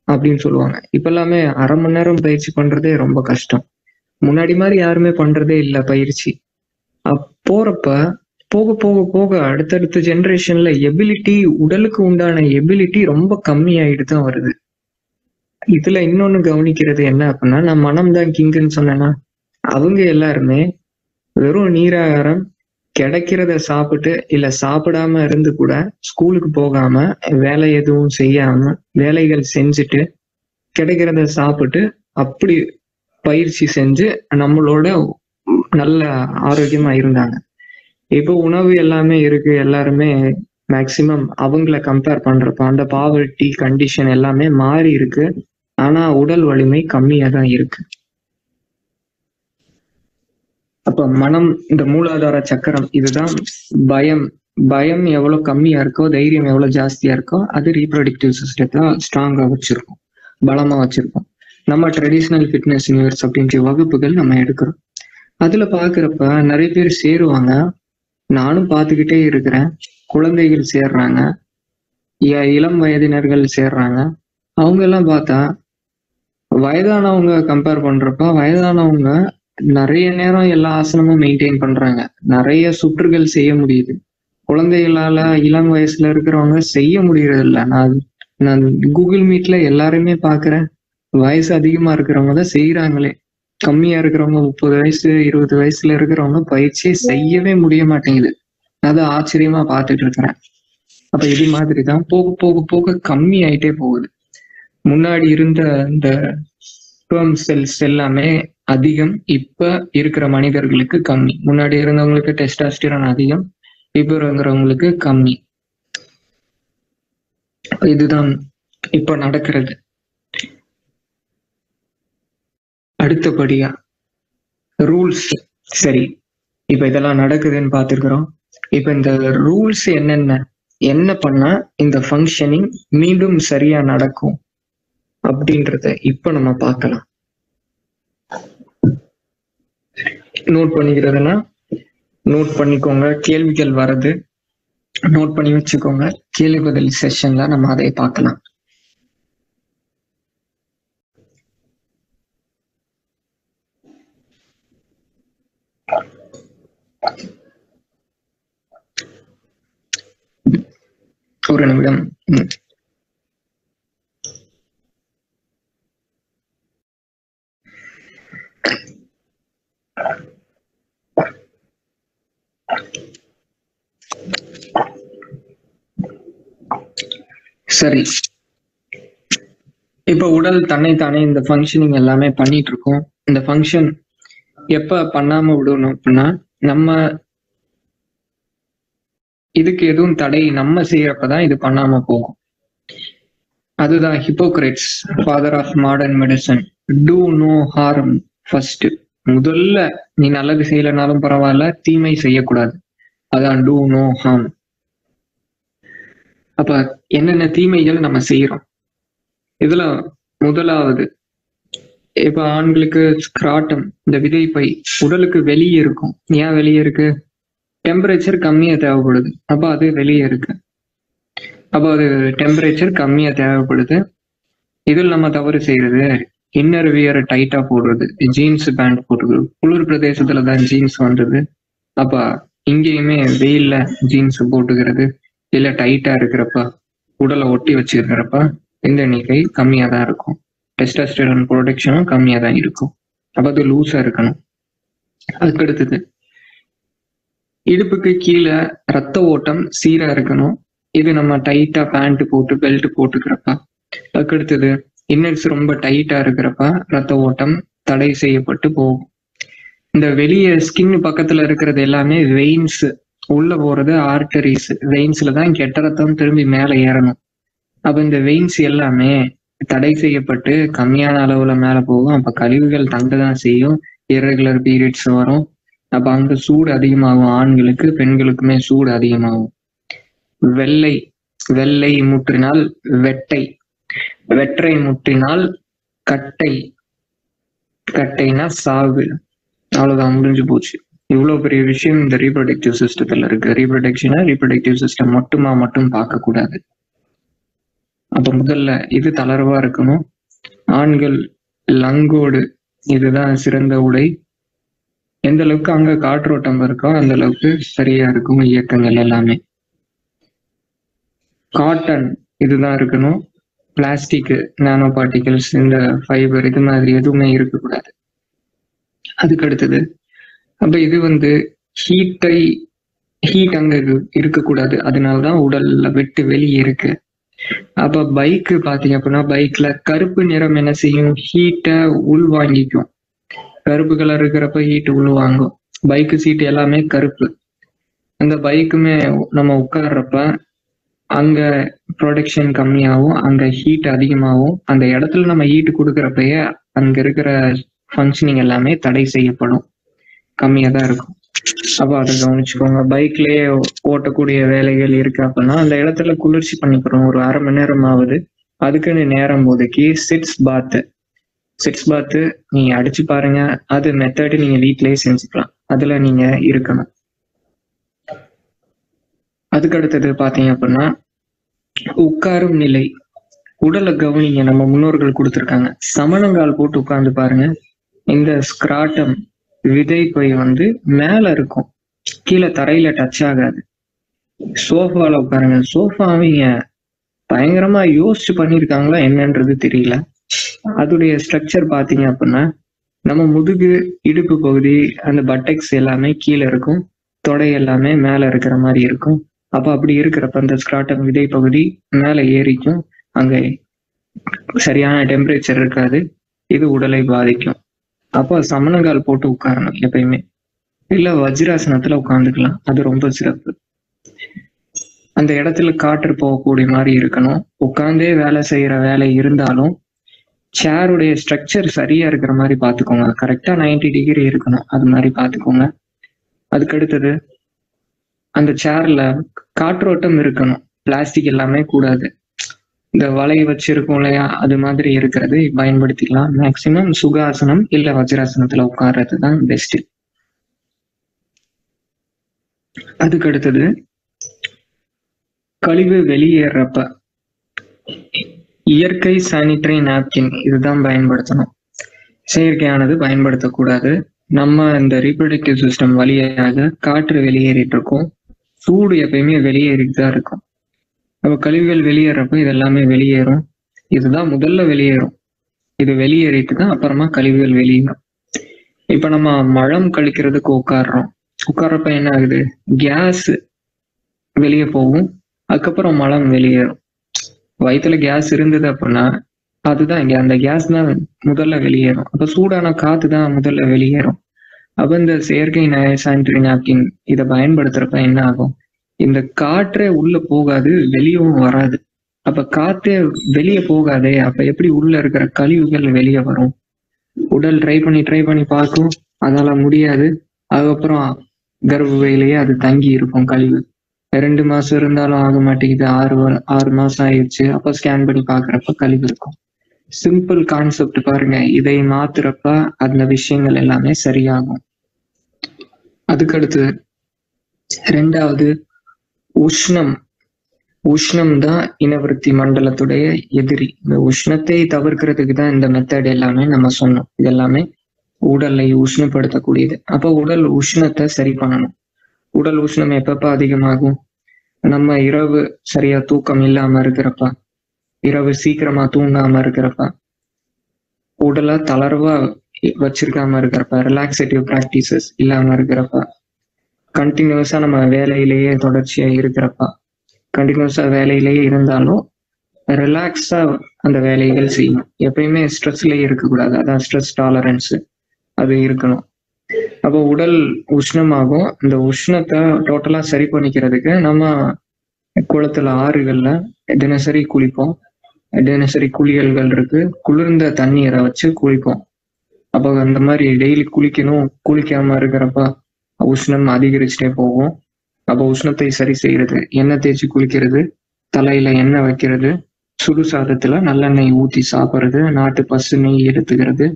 அப்படின்னு சொல்லுவாங்க. இப்ப எல்லாமே அரை மணி நேரம் பயிற்சி பண்றதே ரொம்ப கஷ்டம். முன்னாடி மாதிரி யாருமே பண்றதே இல்லை பயிற்சி. போறப்ப போக போக போக அடுத்தடுத்த ஜெனரேஷன்ல எபிலிட்டி, உடலுக்கு உண்டான எபிலிட்டி ரொம்ப கம்மி ஆயிட்டு தான் வருது. இதுல இன்னொன்னு கவனிக்கிறது என்ன அப்படின்னா, நான் மனம்தான் கிங்குன்னு சொன்னேன்னா, அவங்க எல்லாருமே வெறும் நீராகாரம் கிடைக்கிறத சாப்பிட்டு இல்ல சாப்பிடாம இருந்து கூட ஸ்கூலுக்கு போகாம வேலை எதுவும் செய்யாம வேலைகள் செஞ்சுட்டு கிடைக்கிறத சாப்பிட்டு அப்படி பயிற்சி செஞ்சு நம்மளோட நல்ல ஆரோக்கியமா இருந்தாங்க. இப்போ உணவு எல்லாமே இருக்கு, எல்லாருமே மேக்சிமம் அவங்கள கம்பேர் பண்றப்ப அந்த பாவர்ட்டி கண்டிஷன் எல்லாமே மாறி இருக்கு. ஆனா உடல் வலிமை கம்மியா தான் இருக்கு. அப்ப மனம், இந்த மூலாதார சக்கரம், இதுதான் பயம். பயம் எவ்வளவு கம்மியா இருக்கோ, தைரியம் எவ்வளவு ஜாஸ்தியா இருக்கோ, அது ரீப்ரொடக்டிவ் சிஸ்டத்தை ஸ்ட்ராங்கா வச்சிருக்கோம், பலமா வச்சிருக்கோம். நம்ம ட்ரெடிஷ்னல் ஃபிட்னஸ் யூனிவர்ஸ் அப்படின்ற வகுப்புகள் நம்ம எடுக்கிறோம். அதுல பாக்குறப்ப நிறைய பேர் சேருவாங்க, நானும் பார்த்துக்கிட்டே இருக்கிறேன். குழந்தைகள் சேர்றாங்க, இளம் வயதினர்கள் சேர்றாங்க. அவங்க எல்லாம் பார்த்தா வயதானவங்க கம்பேர் பண்றப்ப வயதானவங்க நிறைய நேரம் எல்லா ஆசனமும் மெயின்டைன் பண்றாங்க, நிறைய சுற்றுகள் செய்ய முடியுது. குழந்தைகளால இளம் வயசுல இருக்கிறவங்க செய்ய முடியறது இல்லை. நான் கூகுள் மீட்ல எல்லாருமே பாக்குறேன், வயசு அதிகமா இருக்கிறவங்க தான் செய்யறாங்களே. கம்மியா இருக்கிறவங்க 30 வயசு 20 வயசுல இருக்கிறவங்க பயிற்சியை செய்யவே முடிய மாட்டேங்குது. அதை ஆச்சரியமா பார்த்துட்டு இருக்கிறேன். அப்ப இது மாதிரிதான் போக போக போக கம்மி ஆயிட்டே போகுது. முன்னாடி இருந்த இந்த ஸ்பெர்ம் செல்ஸ் எல்லாமே அதிகம், இப்ப இருக்கிற மனிதர்களுக்கு கம்மி. முன்னாடி இருந்தவங்களுக்கு டெஸ்டாஸ்டிரான் அதிகம், இப்ப இருக்கிறவங்களுக்கு கம்மி. இதுதான் இப்ப நடக்கிறது. அடுத்தபடியா ரூல்ஸ். சரி, இப்ப இதெல்லாம் நடக்குதுன்னு பார்த்துருக்கிறோம். இப்ப இந்த ரூல்ஸ் என்ன பண்ணா இந்த ஃபங்க்ஷனிங் மீண்டும் சரியா நடக்கும் அப்படின்றத இப்ப நம்ம பார்க்கலாம். நோட் பண்ணிக்கிறதுனா நோட் பண்ணிக்கோங்க, கேள்விகள் வர்றது நோட் பண்ணி வச்சுக்கோங்க. கேள்வி பதில் செஷன்ல நம்ம அதை பார்க்கலாம். ஒரு நிமிடம். சரி, இப்ப உடல் தன்னைத்தானே இந்த ஃபங்க்ஷனிங் எல்லாமே பண்ணிட்டு இருக்கோம். இந்த ஃபங்க்ஷன் எப்ப பண்ணாம விடணும் அப்படின்னா, நம்ம இதுக்கு எதுவும் தடை நம்ம செய்யறப்பதான் இது பண்ணாம போகும். அதுதான் Hippocrates, father of modern medicine, do no harm first, முதல்ல நீ நல்லது செய்யலைனாலும் பரவாயில்ல, தீமை செய்யக்கூடாது. அதான் டூ நோ ஹார்ம். அப்ப என்னென்ன தீமைகள் நம்ம செய்யறோம்? இதுல முதலாவது, இப்ப ஆண்களுக்கு ஸ்கிராட்டம், இந்த விதைப்பை உடலுக்கு வெளியே இருக்கும். ஏன் வெளியே இருக்கு? டெம்பரேச்சர் கம்மியா தேவைப்படுது. அப்ப அது வெளியே இருக்கு. அப்ப அது டெம்பரேச்சர் கம்மியா தேவைப்படுது. இதில் நம்ம தவறு செய்யறது, இன்னர் வியரை டைட்டா போடுறது, ஜீன்ஸ் பேண்ட் போடுறது. குளிர் பிரதேசத்துல தான் ஜீன்ஸ் வந்தது. அப்ப இங்கேயுமே வெயில்ல ஜீன்ஸ் போட்டுக்கிறது, இல்ல டைட்டா இருக்கிறப்ப உடலை ஒட்டி வச்சிருக்கிறப்ப இந்த எண்ணிக்கை கம்மியா தான் இருக்கும். டெஸ்டோஸ்டெரான் ப்ரொடக்ஷனும் கம்மியா தான் இருக்கும். அப்ப அது லூஸா இருக்கணும். அதுக்கு அடுத்தது, இடுப்புக்கு கீழே ரத்த ஓட்டம் சீரா இருக்கணும். இது நம்ம டைட்டா பேண்ட் போட்டு பெல்ட் போட்டுக்கிறப்ப. அதுக்கு அடுத்தது, இன்னர்ஸ் ரொம்ப டைட்டா இருக்கிறப்ப ரத்த ஓட்டம் தடை செய்யப்பட்டு போகும். இந்த வெளியே ஸ்கின் பக்கத்துல இருக்கிறது எல்லாமே வெயின்ஸ், உள்ள போறது ஆர்டரிஸ். வெயின்ஸ்ல தான் கெட்ட ரத்தம் திரும்பி மேல ஏறணும். அப்ப இந்த வெயின்ஸ் எல்லாமே தடை செய்யப்பட்டு கம்மியான அளவுல மேல போகும். அப்ப கழிவுகள் தங்கதான் செய்யும். இர்ரெகுலர் பீரியட்ஸ் வரும். அப்ப அங்க சூடு அதிகமாகும். ஆண்களுக்கு பெண்களுக்குமே சூடு அதிகமாகும். வெள்ளை வெள்ளை முற்றினால் வெட்டை, வெற்றை முற்றினால் கட்டை, கட்டைனா சாவு. அவ்வளவுதான், முடிஞ்சு போச்சு. இவ்வளவு பெரிய விஷயம் இந்த ரீப்ரொடக்டிவ் சிஸ்டத்துல இருக்கு. ரீப்ரொடக்டிவ் சிஸ்டம் மட்டும் பார்க்க கூடாது. அப்ப முதல்ல இது தளர்வா இருக்கணும். ஆண்கள் லங்கோடு, இதுதான் சிறந்த உடை. எந்த அளவுக்கு அங்க காற்றோட்டம் இருக்கோ அந்த அளவுக்கு சரியா இருக்கும் இயக்கங்கள் எல்லாமே. காட்டன் இதுதான் இருக்கணும். பிளாஸ்டிக், நானோ பார்ட்டிகல்ஸ், இந்த ஃபைபர் இது மாதிரி எதுவுமே இருக்கக்கூடாது. அதுக்கு அடுத்தது, அப்ப இது ஹீட் அங்க இருக்கக்கூடாது. அதனாலதான் உடல்ல விட்டு வெளியே இருக்கு. அப்ப பைக்கு பாத்தீங்க அப்படின்னா, பைக்ல கருப்பு நிறம் என்ன செய்யும்? ஹீட்டை உள்வாங்கிக்கும். கருப்பு கலர் இருக்கிறப்ப ஹீட் உள்வாங்கும். பைக்கு சீட்டு எல்லாமே கருப்பு. அந்த பைக்குமே நம்ம உட்கார்றப்ப அங்க ப்ரொடக்ஷன் கம்மியாகும், அங்க ஹீட் அதிகமாகும். அந்த இடத்துல நம்ம ஹீட் கொடுக்கறப்பயே அங்க இருக்கிற ஃபங்க்ஷனிங் எல்லாமே தடை செய்யப்படும், கம்மியா தான் இருக்கும். அப்ப அதை கவனிச்சுக்கோங்க. பைக்லயே ஓட்டக்கூடிய வேலைகள் இருக்கு அப்படின்னா அந்த இடத்துல குளிர்ச்சி பண்ணிக்கிறோம். ஒரு அரை மணி நேரம் ஆகுது, அதுக்குன்னு நேரம் ஒதுக்கி சிட்ஸ் பாத்து நீங்க அடிச்சு பாருங்க. அது மெத்தட் நீங்க வீட்லயே செஞ்சுக்கலாம். அதுல நீங்க இருக்கணும். அதுக்கு அடுத்தது பாத்தீங்க அப்படின்னா, உட்காரும் நிலை. உடலை கவனிங்க. நம்ம முன்னோர்கள் கொடுத்துருக்காங்க, சமணங்கால் போட்டு உட்கார்ந்து பாருங்க. இந்த ஸ்கிராட்டம் விதைப்பை மேல இருக்கும், கீழே தரையில டச் ஆகாது. சோஃபால உட்காருங்க. சோஃபா அவங்க பயங்கரமா யோசிச்சு பண்ணிருக்காங்களா என்னன்றது தெரியல. அதோடைய ஸ்ட்ரக்சர் பாத்தீங்க அப்படின்னா, நம்ம முதுகு, இடுப்பு பகுதி, அந்த பட்டெக்ஸ் எல்லாமே கீழே இருக்கும், தொடை எல்லாமே மேல இருக்கிற மாதிரி இருக்கும். அப்ப அப்படி இருக்கிறப்ப அந்த ஸ்கிராட்டம் விதை பகுதி மேல ஏறிக்கும். அங்க சரியான டெம்பரேச்சர் இருக்காது. இது உடலை பாதிக்கும். அப்போ சமணங்கால் போட்டு உட்காரணும் எப்பயுமே. இல்ல வஜ்ராசனத்துல உட்காந்துக்கலாம், அது ரொம்ப சிறப்பு. அந்த இடத்துல காற்று போகக்கூடிய மாதிரி இருக்கணும். உட்கார்ந்தே வேலை செய்யற வேலை இருந்தாலும் சேருடைய ஸ்ட்ரக்சர் சரியா இருக்கிற மாதிரி பாத்துக்கோங்க. கரெக்டா 90 டிகிரி இருக்கணும், அது மாதிரி பாத்துக்கோங்க. அதுக்கு அடுத்தது, அந்த சேர்ல காற்றோட்டம் இருக்கணும். பிளாஸ்டிக் எல்லாமே கூடாது. இந்த வலை வச்சிருக்கோம் இல்லையா, அது மாதிரி இருக்கிறது பயன்படுத்திக்கலாம். மேக்சிமம் சுகாசனம் இல்ல வஜ்ராசனத்துல உட்கார்றது தான் பெஸ்ட். அதுக்கு அடுத்தது, கழிவு வெளியேறப்ப இயற்கை சானிட்டரி நாப்கின் இதுதான் பயன்படுத்தணும். செயற்கையானது பயன்படுத்தக்கூடாது. நம்ம இந்த ரீப்ரொடக்டிவ் சிஸ்டம் வழியாக காற்று வெளியேறிட்டு இருக்கும், சூடு எப்பயுமே வெளியேறிட்டு தான் இருக்கும். அப்ப கழிவுகள் வெளியேறப்ப இது எல்லாமே வெளியேறும். இதுதான் முதல்ல வெளியேறும். இது வெளியேறிட்டு தான் அப்புறமா கழிவுகள் வெளியேறும். இப்ப நம்ம மலம் கழிக்கிறதுக்கு உட்கார்றப்ப என்ன ஆகுது? கேஸ் வெளியே போகும், அதுக்கப்புறம் மலம் வெளியேறும். வயிற்றுல கேஸ் இருந்தது அப்படின்னா அதுதான் அந்த கேஸ் தான் முதல்ல வெளியேறும். அப்ப சூடான காத்து தான் முதல்ல வெளியேறும். அப்ப இந்த செயற்கை சானிட்டரி நாப்கின் இதை பயன்படுத்துறப்ப என்ன ஆகும்? இந்த காற்றே உள்ள போகாது, வெளியவும் வராது. அப்ப காற்றே வெளியே போகாதே, அப்ப எப்படி உள்ள இருக்கிற கழிவுகள் வெளியே வரும்? உடல் ட்ரை பண்ணி பார்க்கும், அதால முடியாது. அதுக்கப்புறம் கர்ப்பப்பையிலேயே அது தங்கி இருக்கும் கழிவு. 2 மாசம் இருந்தாலும் ஆக மாட்டேங்குது. 6 மாசம் ஆயிடுச்சு. அப்ப ஸ்கேன் பண்ணி பாக்குறப்ப கழிவு இருக்கும். சிம்பிள் கான்செப்ட் பாருங்க. இதை மாத்துறப்ப அந்த விஷயங்கள் எல்லாமே சரியாகும். அதுக்கடுத்து 2வது உஷ்ணம். உஷ்ணம் தான் இனவிருத்தி மண்டலத்துடைய எதிரி. இந்த உஷ்ணத்தை தவிர்க்கிறதுக்கு தான் இந்த மெத்தட் எல்லாமே நம்ம சொன்னோம். இது எல்லாமே உடலை உஷ்ணப்படுத்தக்கூடியது. அப்ப உடல் உஷ்ணத்தை சரி பண்ணணும். உடல் உஷ்ணம் எப்பப்ப அதிகமாகும்? நம்ம இரவு சரியா தூக்கம் இல்லாம இருக்கிறப்ப, இரவு சீக்கிரமா தூங்காம இருக்கிறப்ப, உடலை தளர்வா வச்சிருக்காம இருக்கிறப்ப, ரிலாக்ஸேட்டிவ் பிராக்டிசஸ் இல்லாம இருக்கிறப்ப, கண்டினியூஸா நம்ம வேலையிலேயே தொடர்ச்சியா இருக்கிறப்ப, கண்டினியூஸா வேலையிலேயே இருந்தாலும் ரிலாக்ஸா அந்த வேலைகள் செய்யணும். எப்பயுமே ஸ்ட்ரெஸ்லயே இருக்கக்கூடாது. அதான் ஸ்ட்ரெஸ் டாலரன்ஸ் அது இருக்கணும். அப்போ உடல் உஷ்ணமாகும். இந்த உஷ்ணத்தை டோட்டலா சரி பண்ணிக்கிறதுக்கு நம்ம குளத்துல, ஆறுகள்ல தினசரி குளிப்போம். தினசரி குளியல்கள் இருக்கு. குளிர்ந்த தண்ணீரை வச்சு குளிப்போம். அப்போ அந்த மாதிரி டெய்லி குளிக்கணும். குளிக்காம இருக்கிறப்ப உஷ்ணம் அதிகரிச்சுட்டே போகும். அப்போ உஷ்ணத்தை சரி செய்யறது, எண்ணெய் தேய்ச்சி குளிக்கிறது, தலையில எண்ணெய் வைக்கிறது, சுடு சாதத்துல நல்லெண்ணெய் ஊத்தி சாப்பிடுறது, நாட்டு பசு நெய் எடுத்துக்கிறது,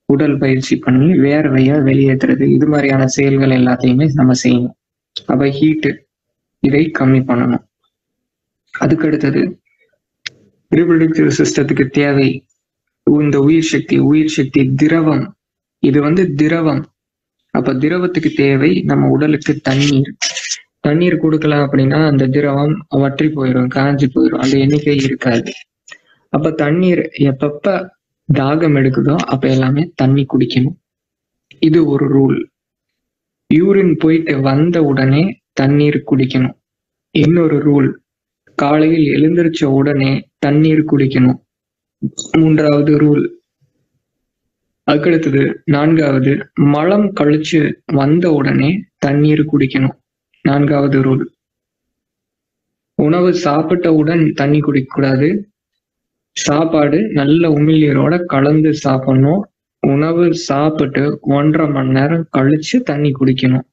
உடல் பயிற்சி பண்ணி வேர்வைய வெளியேற்றுறது, இது மாதிரியான செயல்கள் எல்லாத்தையுமே நம்ம செய்யணும். அப்ப ஹீட்டு இதை கம்மி பண்ணணும். அதுக்கு அடுத்தது ரீப்ரொடக்டிவ் சிஸ்டத்துக்கு தேவை இந்த உயிர் சக்தி திரவம். இது திரவம். அப்ப திரவத்துக்கு தேவை நம்ம உடலுக்கு தண்ணீர். தண்ணீர் கொடுக்கலாம் அப்படின்னா அந்த திரவம் வற்றி போயிடும், காஞ்சி போயிடும், அந்த எண்ணிக்கை இருக்காது. அப்ப தண்ணீர் எப்பப்ப தாகம் எடுக்குதோ அப்ப எல்லாமே தண்ணி குடிக்கணும். இது ஒரு ரூல். யூரின் போயிட்டு வந்த உடனே தண்ணீர் குடிக்கணும். இன்னொரு ரூல், காலையில் எழுந்திருச்ச உடனே தண்ணீர் குடிக்கணும். 3வது ரூல். அதுக்கடுத்தது 4வது, மலம் கழிச்சு வந்த உடனே தண்ணீர் குடிக்கணும். 4வது ரூல். உணவு சாப்பிட்டவுடன் தண்ணி குடிக்க கூடாது. சாப்பாடு நல்ல உமிழ்நீரோட கலந்து சாப்பிடணும். உணவு சாப்பிட்டு 1.5 மணி நேரம் கழிச்சு தண்ணி குடிக்கணும்.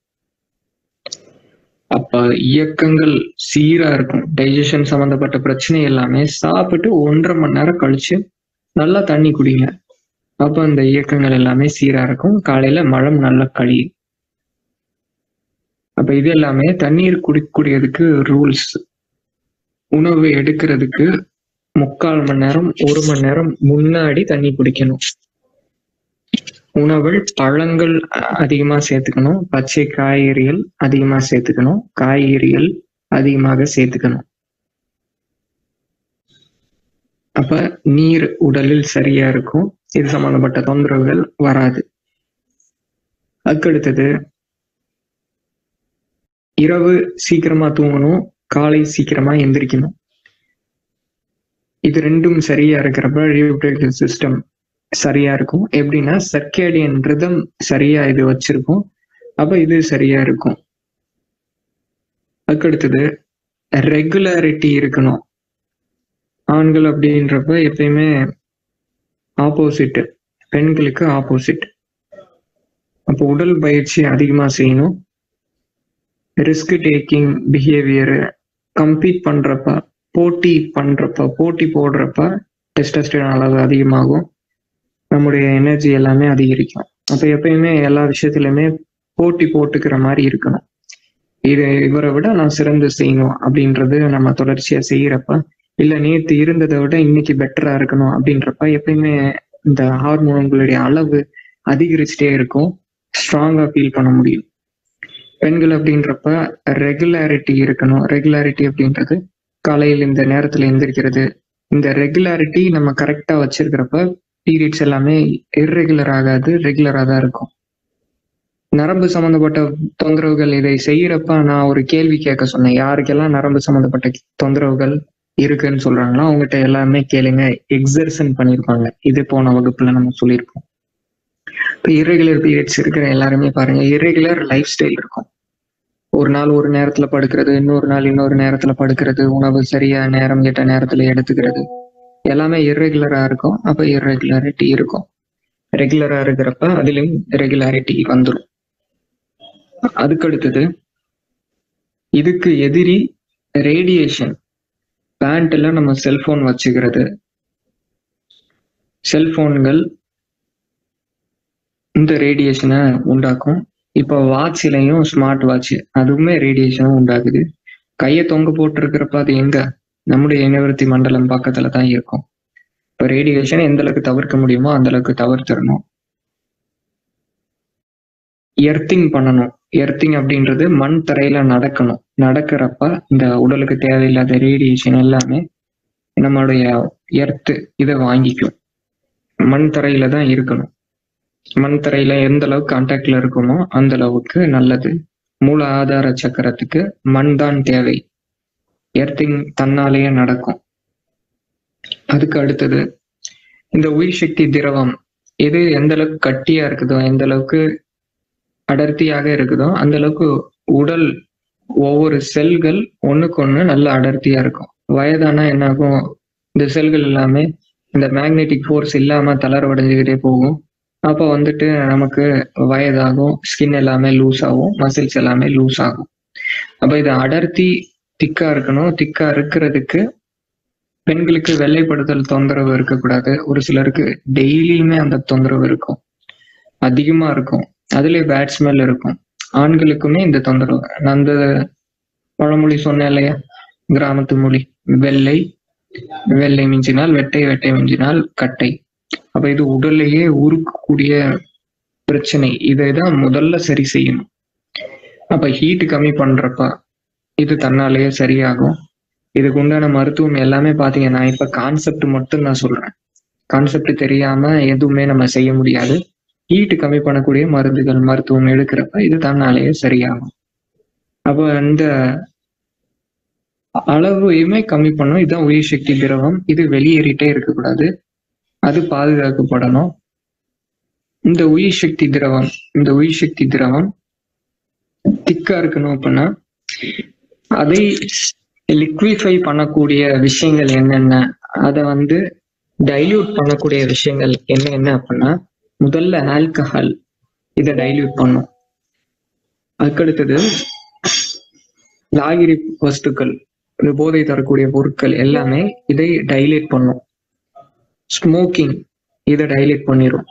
அப்ப இயக்கங்கள் சீரா இருக்கும். டைஜஷன் சம்பந்தப்பட்ட பிரச்சனை எல்லாமே சாப்பிட்டு 1.5 மணி நேரம் கழிச்சு நல்லா தண்ணி குடிங்க. அப்ப அந்த இயக்கங்கள் எல்லாமே சீரா இருக்கும். காலையில மலம் நல்லா கழியும். அப்ப இது எல்லாமே தண்ணீர் குடிக்கக்கூடியதுக்கு ரூல்ஸ். உணவு எடுக்கிறதுக்கு 3/4 மணி நேரம் 1 மணி நேரம் முன்னாடி தண்ணி குடிக்கணும். உணவில் பழங்கள் அதிகமா சேர்த்துக்கணும். பச்சை காய்கறிகள் அதிகமா சேர்த்துக்கணும். காய்கறிகள் அதிகமாக சேர்த்துக்கணும். அப்ப நீர் உடலில் சரியா இருக்கும். இது சம்பந்தப்பட்ட தொந்தரவுகள் வராது. அதுக்கடுத்தது இரவு சீக்கிரமா தூங்கணும், காலை சீக்கிரமா எந்திரிக்கணும். இது ரெண்டும் சரியா இருக்கிறப்ப ரீப்ரொடக்டிவ் சிஸ்டம் சரியா இருக்கும். எப்படின்னா சர்க்கேடியன் ரிதம் சரியா இது வச்சிருக்கும். அப்ப இது சரியா இருக்கும். அதுக்கடுத்தது ரெகுலாரிட்டி இருக்கணும். ஆண்கள் அப்படின்றப்ப எப்பயுமே ஆப்போசிட், பெண்களுக்கு ஆப்போசிட். அப்போ உடல் பயிற்சி அதிகமா செய்யணும். ரிஸ்க் டேக்கிங் பிஹேவியர், கம்பீட் பண்றப்ப, போட்டி போடுறப்ப டெஸ்டோஸ்டெரான் அளவு அதிகமாகும். நம்முடைய எனர்ஜி எல்லாமே அதிகரிக்கும். அப்ப எப்பயுமே எல்லா விஷயத்திலுமே போட்டி போட்டுக்கிற மாதிரி இருக்கணும். இவரை விட நான் சிறந்து செய்யணும் அப்படின்றது நம்ம தொடர்ச்சியா செய்யறப்ப, இல்ல நேற்று இருந்ததை விட இன்னைக்கு பெட்டரா இருக்கணும் அப்படின்றப்ப எப்பயுமே இந்த ஹார்மோன்களுடைய அளவு அதிகரிச்சுட்டே இருக்கும். ஸ்ட்ராங்கா ஃபீல் பண்ண முடியும். பெண்கள் அப்படின்றப்ப ரெகுலாரிட்டி இருக்கணும். ரெகுலாரிட்டி அப்படின்றது காலையில் இந்த நேரத்துல எந்திரிக்கிறது. இந்த ரெகுலாரிட்டி நம்ம கரெக்டா வச்சிருக்கிறப்ப பீரியட்ஸ் எல்லாமே இர்ரெகுலர் ஆகாது, ரெகுலரா தான் இருக்கும். நரம்பு சம்பந்தப்பட்ட தொந்தரவுகள் இதை செய்யறப்ப நான் ஒரு கேள்வி கேட்க சொன்னேன். யாருக்கெல்லாம் நரம்பு சம்பந்தப்பட்ட தொந்தரவுகள் இருக்குன்னு சொல்றாங்களோ அவங்ககிட்ட எல்லாமே கேளுங்க. எக்ஸர்சன் பண்ணிருப்பாங்க. இது போன வகுப்புல நம்ம சொல்லியிருப்போம். இப்போ இர்ரெகுலர் பீரியட்ஸ் இருக்கிற எல்லாருமே பாருங்க, இர்ரெகுலர் லைஃப் ஸ்டைல் இருக்கும். ஒரு நாள் ஒரு நேரத்துல படுக்கிறது, இன்னொரு நாள் இன்னொரு நேரத்துல படுக்கிறது, உணவு சரியா நேரம் கேட்ட நேரத்துல எடுத்துக்கிறது, எல்லாமே இர்ரெகுலரா இருக்கும். அப்ப இர்ரெகுலாரிட்டி இருக்கும். ரெகுலரா இருக்கிறப்ப அதுலயும் ரெகுலாரிட்டி வந்துடும். அதுக்கு அடுத்தது இதுக்கு எதிரி ரேடியேஷன். பேண்ட்ல நம்ம செல்போன் வச்சுக்கிறது, செல்போன்கள் இந்த ரேடியேஷனை உண்டாக்கும். இப்போ வாட்ச்லயும் ஸ்மார்ட் வாட்ச் அதுவுமே ரேடியேஷனும் உண்டாகுது. கையை தொங்க போட்டு இருக்கிறப்ப அது எங்க, நம்முடைய இனவர்த்தி மண்டலம் பக்கத்துல தான் இருக்கும். இப்போ ரேடியேஷன் எந்த அளவுக்கு தவிர்க்க முடியுமோ அந்த அளவுக்கு தவிர்த்திடணும். எர்த்திங் பண்ணணும். எர்த்திங் அப்படின்றது மண் தரையில நடக்கணும். நடக்கிறப்ப இந்த உடலுக்கு தேவையில்லாத ரேடியேஷன் எல்லாமே நம்மளுடைய எர்த்து இதை வாங்கிக்கும். மண் தரையில தான் இருக்கணும். மண் தரையில எந்த அளவுக்கு கான்டாக்ட்ல இருக்குமோ அந்த அளவுக்கு நல்லது. மூல ஆதார சக்கரத்துக்கு மண் தான் தேவை. எர்த்திங் தன்னாலேயே நடக்கும். அதுக்கு அடுத்தது இந்த உயிர் சக்தி திரவம் இது எந்த அளவுக்கு கட்டியா இருக்குதோ, எந்த அளவுக்கு அடர்த்தியாக இருக்குதோ அந்த அளவுக்கு உடல் ஒவ்வொரு செல்கள் ஒண்ணுக்கு ஒண்ணு நல்ல அடர்த்தியா இருக்கும். வயதானா என்னாகும், இந்த செல்கள் எல்லாமே இந்த மேக்னெட்டிக் ஃபோர்ஸ் இல்லாம தளர்வடைஞ்சுக்கிட்டே போகும். அப்போ வந்துட்டு நமக்கு வயதாகும், ஸ்கின் எல்லாமே லூஸ் ஆகும், மசில்ஸ் எல்லாமே லூஸ் ஆகும். அப்ப இது அடர்த்தி திக்கா இருக்கணும். திக்கா இருக்கிறதுக்கு பெண்களுக்கு வெள்ளைப்படுதல் தொந்தரவு இருக்கக்கூடாது. ஒரு சிலருக்கு டெய்லியுமே அந்த தொந்தரவு இருக்கும், அதிகமா இருக்கும். அதுலயே பேட் ஸ்மெல் இருக்கும். ஆண்களுக்குமே இந்த தொந்தரவு. நான் அந்த பழமொழி சொன்னேன் இல்லையா, கிராமத்து மொழி, வெள்ளை வெள்ளை மிஞ்சினால் வெட்டை, வெட்டை மிஞ்சினால் கட்டை. அப்ப இது உடல்லையே உருக்கக்கூடிய பிரச்சனை. இதைதான் முதல்ல சரி செய்யணும். அப்ப ஹீட் கம்மி பண்றப்ப இது தன்னாலேயே சரியாகும். இதுக்கு உண்டான மருத்துவம் எல்லாமே பாத்தீங்கன்னா, இப்ப கான்செப்ட் மட்டும் நான் சொல்றேன். கான்செப்ட் தெரியாம எதுவுமே நம்ம செய்ய முடியாது. ஹீட் கம்மி பண்ணக்கூடிய மருந்துகள், மருத்துவம் எடுக்கிறப்ப இது தன்னாலேயே சரியாகும். அப்ப இந்த அளவையுமே கம்மி பண்ணும். இதுதான் உயிர் சக்தி திரவம். இது வெளியேறிட்டே இருக்கக்கூடாது, அது பாதுகாக்கப்படணும். இந்த உயிர் சக்தி திரவம் திக்கா இருக்கணும் அப்படின்னா அதை லிக்விஃபை பண்ணக்கூடிய விஷயங்கள் என்னென்ன, அதை டைல்யூட் பண்ணக்கூடிய விஷயங்கள் என்ன அப்படின்னா, முதல்ல ஆல்கஹால் இதை டைல்யூட் பண்ணும். அதுக்கடுத்தது லாகிரி வஸ்துக்கள், போதை தரக்கூடிய பொருட்கள் எல்லாமே இதை டைலேட் பண்ணும். ஸ்மோக்கிங் இதை டைலேட் பண்ணிடும்.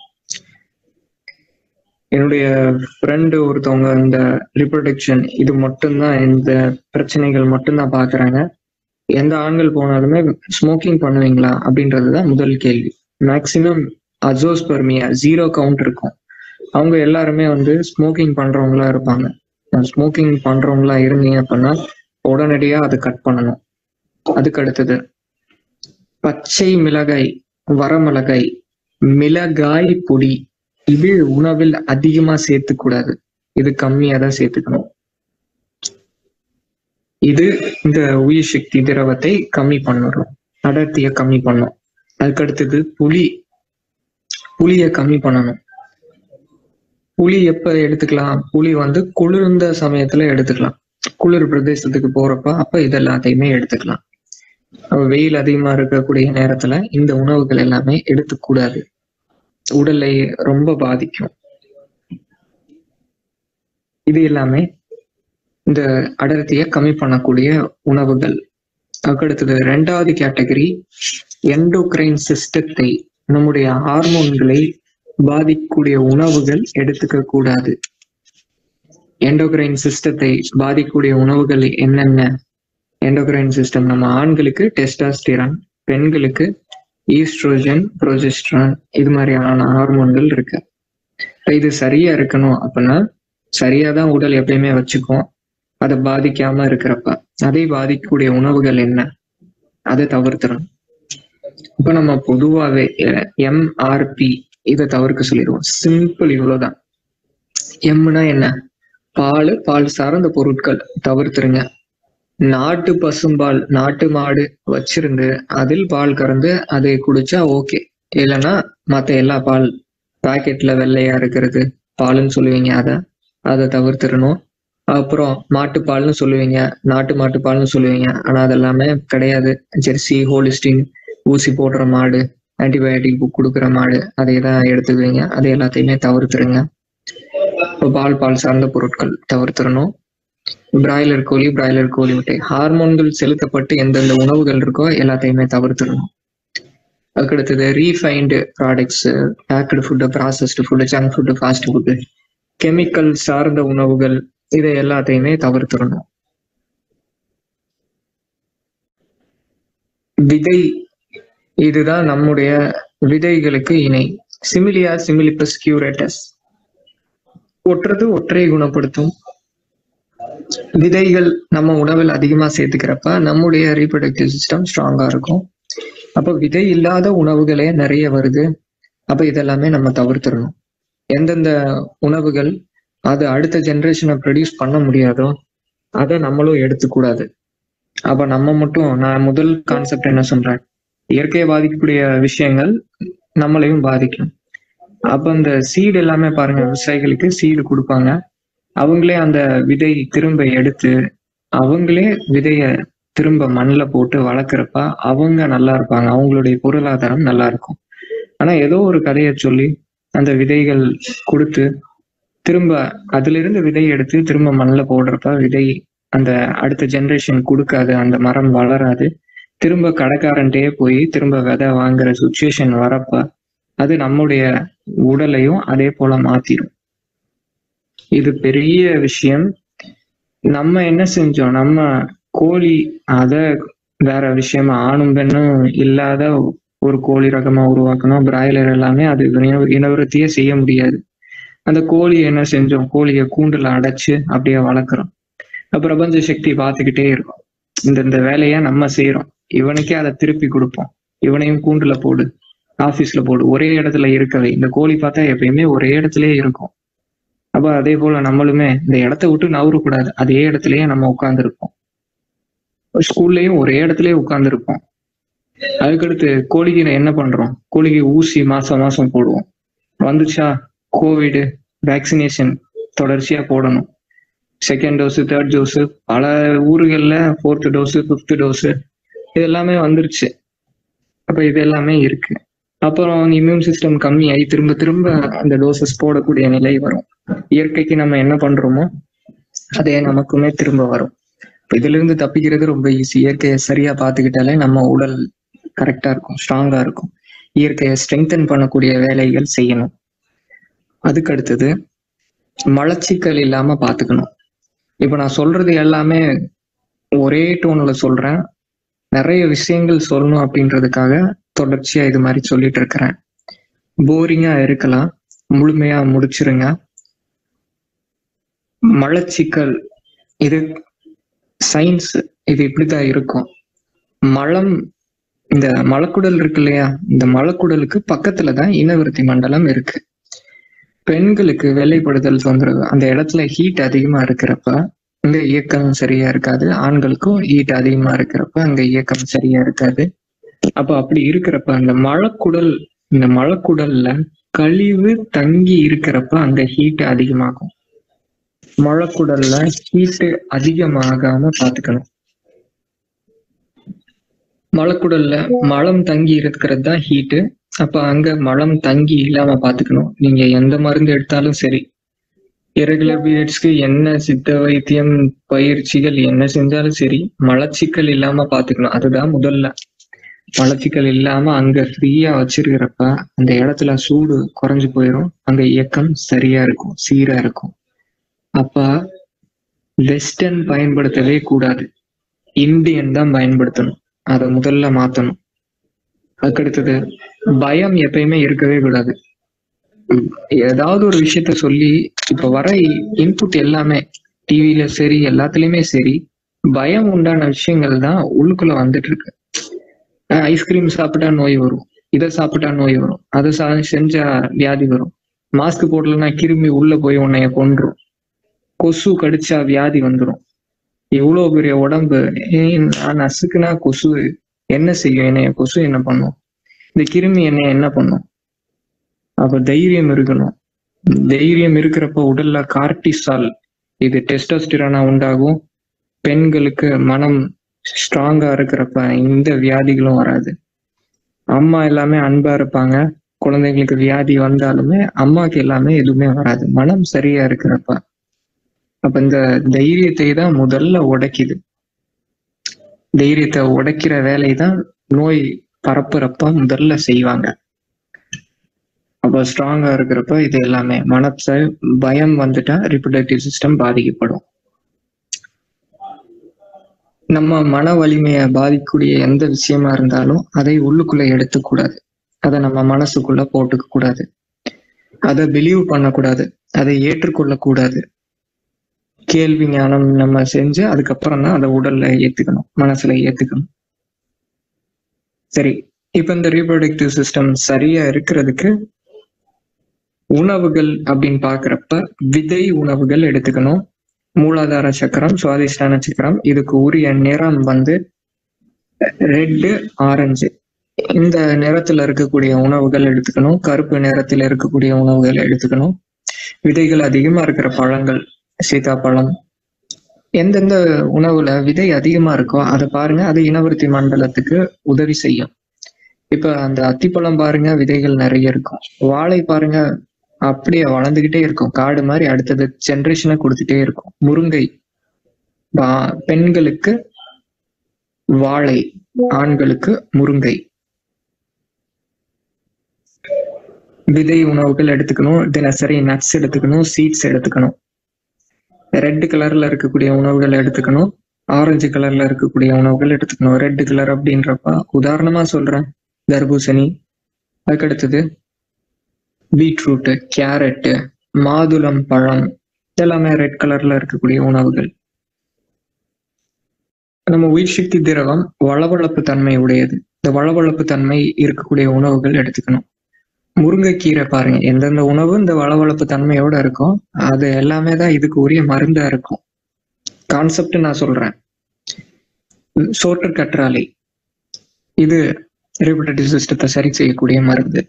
என்னுடைய ஃப்ரெண்டு ஒருத்தவங்க இந்த ரிப்ரொடக்ஷன் இது மட்டும்தான், இந்த பிரச்சனைகள் மட்டும்தான் பாக்குறாங்க. எந்த ஆண்கள் போனாலுமே ஸ்மோக்கிங் பண்ணுவீங்களா அப்படின்றதுதான் முதல் கேள்வி. மேக்சிமம் அசோஸ்பெர்மியா 0 கவுண்ட் இருக்கும். அவங்க எல்லாருமே ஸ்மோக்கிங் பண்றவங்களா இருப்பாங்க. ஸ்மோக்கிங் பண்றவங்களா இருந்தீங்க அப்படின்னா உடனடியா அதை கட் பண்ணணும். அதுக்கு அடுத்தது பச்சை மிளகாய், வரமிளகாய், மிளகாய் பொடி இது உணவில் அதிகமா சேர்த்துக்கூடாது. இது கம்மியா தான் சேர்த்துக்கணும். இது இந்த உயிர் சக்தி திரவத்தை கம்மி பண்ணுறோம், அடர்த்தியை கம்மி பண்ணும். அதுக்கடுத்தது புளியை கம்மி பண்ணணும். புளி எப்ப எடுத்துக்கலாம், புளி குளிர்ந்த சமயத்துல எடுத்துக்கலாம். குளிர் பிரதேசத்துக்கு போறப்ப அப்ப இது எல்லாத்தையுமே எடுத்துக்கலாம். வெயில் அதிகமா இருக்கக்கூடிய நேரத்துல இந்த உணவுகள் எல்லாமே எடுத்துக்கூடாது, உடலை ரொம்ப பாதிக்கும். இது எல்லாமே இந்த அடர்த்தியை கம்மி பண்ணக்கூடிய உணவுகள். அதுக்கடுத்தது 2வது கேட்டகரி எண்டோக்ரைன் சிஸ்டத்தை, நம்முடைய ஹார்மோன்களை பாதிக்கக்கூடிய உணவுகள் எடுத்துக்க கூடாது. எண்டோக்ரைன் சிஸ்டத்தை பாதிக்கக்கூடிய உணவுகள் என்னென்ன? எண்டோக்ரைன் சிஸ்டம் நம்ம ஆண்களுக்கு டெஸ்டாஸ்டிரான், பெண்களுக்கு ஈஸ்ட்ரோஜன், ப்ரோஜெஸ்ட்ரான், இது மாதிரியான ஹார்மோன்கள் இருக்கு. இது சரியா இருக்கணும் அப்படின்னா சரியாதான் உடல் எப்பயுமே வச்சுக்கும். அதை பாதிக்காம இருக்கிறப்ப அதை பாதிக்கக்கூடிய உணவுகள் என்ன, அதை தவிர்த்துறோம். இப்ப நம்ம பொதுவாவே MRP இதை தவிர்க்க சொல்லிடுவோம். சிம்பிள், இவ்வளவுதான். எம்னா என்ன? பால் சார்ந்த பொருட்கள் தவிர்த்துருங்க. நாட்டு பசும்பால், நாட்டு மாடு வச்சிருந்து அதில் பால் கறந்து அதை குடிச்சா ஓகே. இல்லைன்னா மத்த எல்லா பால், பாக்கெட்ல வெள்ளையா இருக்கிறது பாலுன்னு சொல்லுவீங்க, அதை தவிர்த்துடணும். அப்புறம் மாட்டுப்பால்னு சொல்லுவீங்க, மாட்டுப்பால்னு சொல்லுவீங்க. ஆனா அதெல்லாமே கிடையாது. ஜெர்சி, ஹோலிஸ்டின், ஊசி போடுற மாடு, ஆன்டிபயோட்டிக் கொடுக்குற மாடு அதை தான் எடுத்துக்குவீங்க, அது எல்லாத்தையுமே தவிர்த்துருங்க. இப்போ பால் சார்ந்த பொருட்கள் தவிர்த்துடணும். பிராய்லர் கோழி முட்டை, ஹார்மோன்கள் செலுத்தப்பட்டு எந்தெந்த உணவுகள் இருக்கோ எல்லாத்தையுமே தவிர்த்துடணும். அதுக்கடுத்தது refined products, baked food, processed food, junk food, fast food, chemical சார்ந்த உணவுகள், இதை எல்லாத்தையுமே தவிர்த்துடணும். விதை, இதுதான் நம்முடைய விதைகளுக்கு இணை. சிமிலியா சிமிலிபஸ் கியூரேட்டஸ், ஒற்றை குணப்படுத்தும். விதைகள் நம்ம உணவில் அதிகமா சேர்த்துக்கிறப்ப நம்முடைய ரீப்ரொடக்டிவ் சிஸ்டம் ஸ்ட்ராங்கா இருக்கும். அப்ப விதை இல்லாத உணவுகளே நிறைய வருது. அப்ப இதெல்லாமே நம்ம தவிர்த்துடணும். எந்தெந்த உணவுகள் அது அடுத்த ஜெனரேஷனை ப்ரொடியூஸ் பண்ண முடியாதோ அதை நம்மளும் எடுத்துக்கூடாது. அப்ப நம்ம மட்டும், நான் முதல் கான்செப்ட் என்ன சொல்றேன், இயற்கையை பாதிக்கக்கூடிய விஷயங்கள் நம்மளையும் பாதிக்கும். அப்ப அந்த சீடு எல்லாமே பாருங்க, விவசாயிகளுக்கு சீடு கொடுப்பாங்க, அவங்களே அந்த விதை திரும்ப எடுத்து அவங்களே விதைய திரும்ப மண்ணில் போட்டு வளர்க்குறப்ப அவங்க நல்லா இருப்பாங்க, அவங்களுடைய பொருளாதாரம் நல்லா இருக்கும். ஆனா ஏதோ ஒரு கதையை சொல்லி அந்த விதைகள் கொடுத்து திரும்ப அதுல இருந்து விதையை எடுத்து திரும்ப மண்ணில் போடுறப்ப விதை அந்த அடுத்த ஜெனரேஷன் கொடுக்காது, அந்த மரம் வளராது. திரும்ப கடைக்காரன்ட்டே போய் திரும்ப விதை வாங்குற சுச்சுவேஷன் வரப்ப அது நம்முடைய உடலையும் அதே போல மாத்திரும். இது பெரிய விஷயம். நம்ம என்ன செஞ்சோம், நம்ம கோழி அத வேற விஷயமா ஆணும் பெண்ணும் இல்லாத ஒரு கோழி ரகமா உருவாக்கணும். பிராய்லர் எல்லாமே அது இனவிருத்தியே செய்ய முடியாது. அந்த கோழி என்ன செஞ்சோம், கோழியை கூண்டுல அடைச்சு அப்படியே வளர்க்குறோம். பிரபஞ்ச சக்தி பார்த்துக்கிட்டே இருக்கும், இந்த வேலையை நம்ம செய்யறோம், இவனுக்கே அதை திருப்பி கொடுப்போம், இவனையும் கூண்டுல போடு, ஆபீஸ்ல போடு, ஒரே இடத்துல இருக்கவே. இந்த கோழி பார்த்தா எப்பயுமே ஒரே இடத்துலயே இருக்கும். அப்ப அதே போல நம்மளுமே இந்த இடத்த விட்டு நவரக்கூடாது, அதே இடத்துலயே நம்ம உட்கார்ந்துருப்போம். ஸ்கூல்லயும் ஒரே இடத்துலயே உட்கார்ந்துருப்போம். அதுக்கடுத்து கோழிக்கு என்ன பண்றோம், கோழிக்கு ஊசி மாசம் போடுவோம். வந்துச்சா கோவிட் வேக்சினேஷன் தொடர்ச்சியா போடணும். செகண்ட் டோஸ், தேர்ட் டோஸ், பல ஊர்கள்ல 4th டோஸ், 5th டோஸ், இது எல்லாமே வந்துருச்சு. அப்ப இது எல்லாமே இருக்கு. அப்புறம் இம்யூன் சிஸ்டம் கம்மியாகி திரும்ப அந்த டோசஸ் போடக்கூடிய நிலை வரும். இயற்கைக்கு நம்ம என்ன பண்றோமோ அதே நமக்குமே திரும்ப வரும். இதுல இருந்து தப்பிக்கிறது ரொம்ப ஈஸி. இயற்கையை சரியா பார்த்துக்கிட்டாலே நம்ம உடல் கரெக்டா இருக்கும், ஸ்ட்ராங்கா இருக்கும். இயற்கையை ஸ்ட்ரெங்தன் பண்ணக்கூடிய வேலைகள் செய்யணும். அதுக்கு அடுத்தது மலச்சிக்கல் இல்லாம பாத்துக்கணும். இப்ப நான் சொல்றது எல்லாமே ஒரே டோன்ல சொல்றேன், நிறைய விஷயங்கள் சொல்லணும் அப்படின்றதுக்காக தொடர்ச்சியா இது மாதிரி சொல்லிட்டு இருக்கிறேன். போரிங்கா இருக்கலாம், முழுமையா முடிச்சிருங்க. மலச்சிக்கல் இது சயின்ஸ், இது இப்படிதான் இருக்கும். மலம், இந்த மலக்குடல் இருக்கு இல்லையா, இந்த மலக்குடலுக்கு பக்கத்துலதான் இனவிருத்தி மண்டலம் இருக்கு. பெண்களுக்கு வெள்ளைப்படுதல் தொந்தரவு, அந்த இடத்துல ஹீட் அதிகமா இருக்கிறப்ப இங்க இயக்கம் சரியா இருக்காது. ஆண்களுக்கும் ஹீட் அதிகமா இருக்கிறப்ப அங்க இயக்கம் சரியா இருக்காது. அப்ப அப்படி இருக்கிறப்ப அந்த மலக்குடல்ல கழிவு தங்கி இருக்கிறப்ப அங்க ஹீட் அதிகமாகும். மலக்குடல்ல ஹீட் அதிகமாகாம பாத்துக்கணும். மலக்குடல்ல மலம் தங்கி இருக்கிறது தான் ஹீட்டு. அப்ப அங்க மலம் தங்கி இல்லாம பாத்துக்கணும். நீங்க எந்த மருந்து எடுத்தாலும் சரி, இரெகுலர் பீரியட்ஸ்க்கு என்ன சித்த வைத்தியம் பயிற்சிகள் என்ன செஞ்சாலும் சரி, மலச்சிக்கல் இல்லாம பாத்துக்கணும். அதுதான் முதல்ல. மலச்சிக்கல் இல்லாம அங்க ஃப்ரீயா வச்சிருக்கிறப்ப அந்த இடத்துல சூடு குறைஞ்சு போயிடும், அங்க இயக்கம் சரியா இருக்கும், சீரா இருக்கும். அப்ப வெஸ்டர்ன் பயன்படுத்தவே கூடாது, இந்தியன் தான் பயன்படுத்தணும். அதை முதல்ல மாத்தணும். அதுக்கடுத்தது பயம் எப்பயுமே இருக்கவே கூடாது. ஏதாவது ஒரு விஷயத்த சொல்லி, இப்ப வர இன்புட் எல்லாமே டிவில சரி எல்லாத்துலயுமே சரி, பயம் உண்டான விஷயங்கள் தான் உள்ளுக்குள்ள வந்துட்டு இருக்கு. ஐஸ்கிரீம் சாப்பிட்டா நோய் வரும், இதை சாப்பிட்டா நோய் வரும், அதை செஞ்சா வியாதி வரும், மாஸ்க் போடலன்னா கிருமி உள்ள போய் உன்னைய கொன்றும், கொசு கடிச்சா வியாதி வந்துடும். இவ்வளவு பெரிய உடம்பு, நான் நசுக்குனா கொசு என்ன செய்யும், என்னைய கொசு என்ன பண்ணும், இந்த கிருமி என்னைய என்ன பண்ணும். அப்ப தைரியம் இருக்கணும். தைரியம் இருக்கிறப்ப உடல்ல கார்டிசால், இது டெஸ்டோஸ்டிரானா உண்டாகும். பெண்களுக்கு மனம் ஸ்ட்ராங்கா இருக்கிறப்ப இந்த வியாதிகளும் வராது. அம்மா எல்லாமே அன்பா இருப்பாங்க. குழந்தைங்களுக்கு வியாதி வந்தாலுமே அம்மாக்கு எல்லாமே எதுவுமே வராது. மனம் சரியா இருக்கிறப்ப. அப்ப இந்த தைரியத்தை தான் முதல்ல உடைக்குது. தைரியத்தை உடைக்கிற வேலையை தான் நோய் பரப்புறப்ப முதல்ல செய்வாங்க. அப்ப ஸ்ட்ராங்கா இருக்கிறப்ப இது எல்லாமே பயம் வந்துட்டா ரிப்ரொடக்டிவ் சிஸ்டம் பாதிக்கப்படும். நம்ம மன வலிமையை பாதிக்கக்கூடிய எந்த விஷயமா இருந்தாலும் அதை உள்ளுக்குள்ள எடுத்துக்கூடாது. அதை நம்ம மனசுக்குள்ள போட்டுக்க கூடாது. அதை பிலீவ் பண்ணக்கூடாது. அதை ஏற்றுக்கொள்ளக்கூடாது. கேள்வி ஞானம் நம்ம செஞ்சு அதுக்கப்புறம் தான் அதை உடல்ல ஏத்துக்கணும், மனசுல ஏத்துக்கணும். சரி, இப்ப இந்த ரீப்ரொடக்டிவ் சிஸ்டம் சரியா இருக்கிறதுக்கு உணவுகள் அப்படின்னு பாக்குறப்ப விதை உணவுகள் எடுத்துக்கணும். மூலாதார சக்கரம், சுவாதிஷ்டான சக்கரம், இதுக்கு உரிய நிறம் வந்து ரெட்டு, ஆரஞ்சு. இந்த நிறத்துல இருக்கக்கூடிய உணவுகள் எடுத்துக்கணும். கருப்பு நிறத்துல இருக்கக்கூடிய உணவுகள் எடுத்துக்கணும். விதைகள் அதிகமா இருக்கிற பழங்கள், சீதாப்பழம், எந்தெந்த உணவுல விதை அதிகமா இருக்கோ அதை பாருங்க. அது இனவிருத்தி மண்டலத்துக்கு உதவி செய்யும். இப்ப அந்த அத்திப்பழம் பாருங்க, விதைகள் நிறைய இருக்கும். வாழை பாருங்க, அப்படியே வளர்ந்துகிட்டே இருக்கும். காடு மாதிரி அடுத்தது ஜெனரேஷனை கொடுத்துட்டே இருக்கும். முருங்கை, பெண்களுக்கு வாழை, ஆண்களுக்கு முருங்கை. விதை உணவுகள் எடுத்துக்கணும். தினசரி நட்ஸ் எடுத்துக்கணும், சீட்ஸ் எடுத்துக்கணும். ரெட் கலர்ல இருக்கக்கூடிய உணவுகள் எடுத்துக்கணும். ஆரஞ்சு கலர்ல இருக்கக்கூடிய உணவுகள் எடுத்துக்கணும். ரெட் கலர் அப்படின்றப்ப உதாரணமா சொல்றேன், தர்பூசணி, அதுக்கடுத்தது பீட்ரூட்டு, கேரட்டு, மாதுளம் பழம், எல்லாமே ரெட் கலர்ல இருக்கக்கூடிய உணவுகள். நம்ம உயிர் சக்தி திரவம் வளவளப்பு தன்மை உடையது. இந்த வளவளப்பு தன்மை இருக்கக்கூடிய உணவுகள் எடுத்துக்கணும். முருங்கைக்கீரை பாருங்க, எந்தெந்த உணவு இந்த வளவளப்பு தன்மையோட இருக்கும் அது எல்லாமே தான் இதுக்கு உரிய மருந்தா இருக்கும். கான்செப்ட் நான் சொல்றேன். சோற்று கற்றாழை, இது ரீப்ரொடக்டிவ் சிஸ்டத்தை சரி செய்யக்கூடிய மருந்து.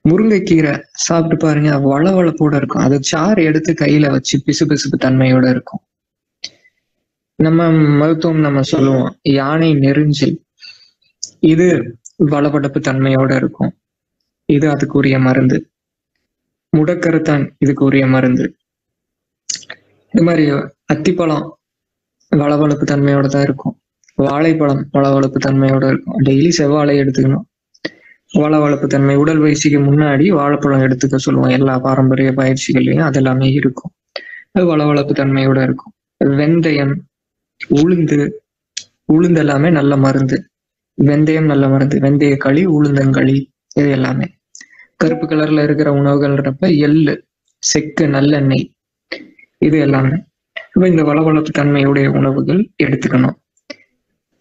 முருங்கைக்கீரை சாப்பிட்டு பாருங்க, வளவளப்போட இருக்கும். அது சாறு எடுத்து கையில வச்சு பிசு பிசுப்பு தன்மையோட இருக்கும். நம்ம மருத்துவம் நம்ம சொல்லுவோம் யானை நெருஞ்சில், இது வளவளப்பு தன்மையோட இருக்கும். இது அதுக்குரிய மருந்து. முடக்கருத்தான் இதுக்கு உரிய மருந்து. இது மாதிரி அத்திப்பழம் வளவளப்பு தன்மையோட தான் இருக்கும். வாழைப்பழம் வளவளப்பு தன்மையோட இருக்கும். டெய்லி செவ்வாழை எடுத்துக்கணும். வளவளப்பு தன்மை, உடல் பயிற்சிக்கு முன்னாடி வாழைப்பழம் எடுத்துக்க சொல்லுவோம். எல்லா பாரம்பரிய பயிற்சிகள்லையும் அது எல்லாமே இருக்கும். அது வளவளப்பு தன்மையோட இருக்கும். வெந்தயம், உளுந்து எல்லாமே நல்ல மருந்து. வெந்தயம் நல்ல மருந்து. வெந்தய களி, உளுந்தங்களி, இது எல்லாமே. கருப்பு கலர்ல இருக்கிற உணவுகள்ன்றப்ப எள்ளு, செக்கு, நல்லெண்ணெய், இது எல்லாமே. இப்ப இந்த வளவளப்பு தன்மையுடைய உணவுகள் எடுத்துக்கணும்.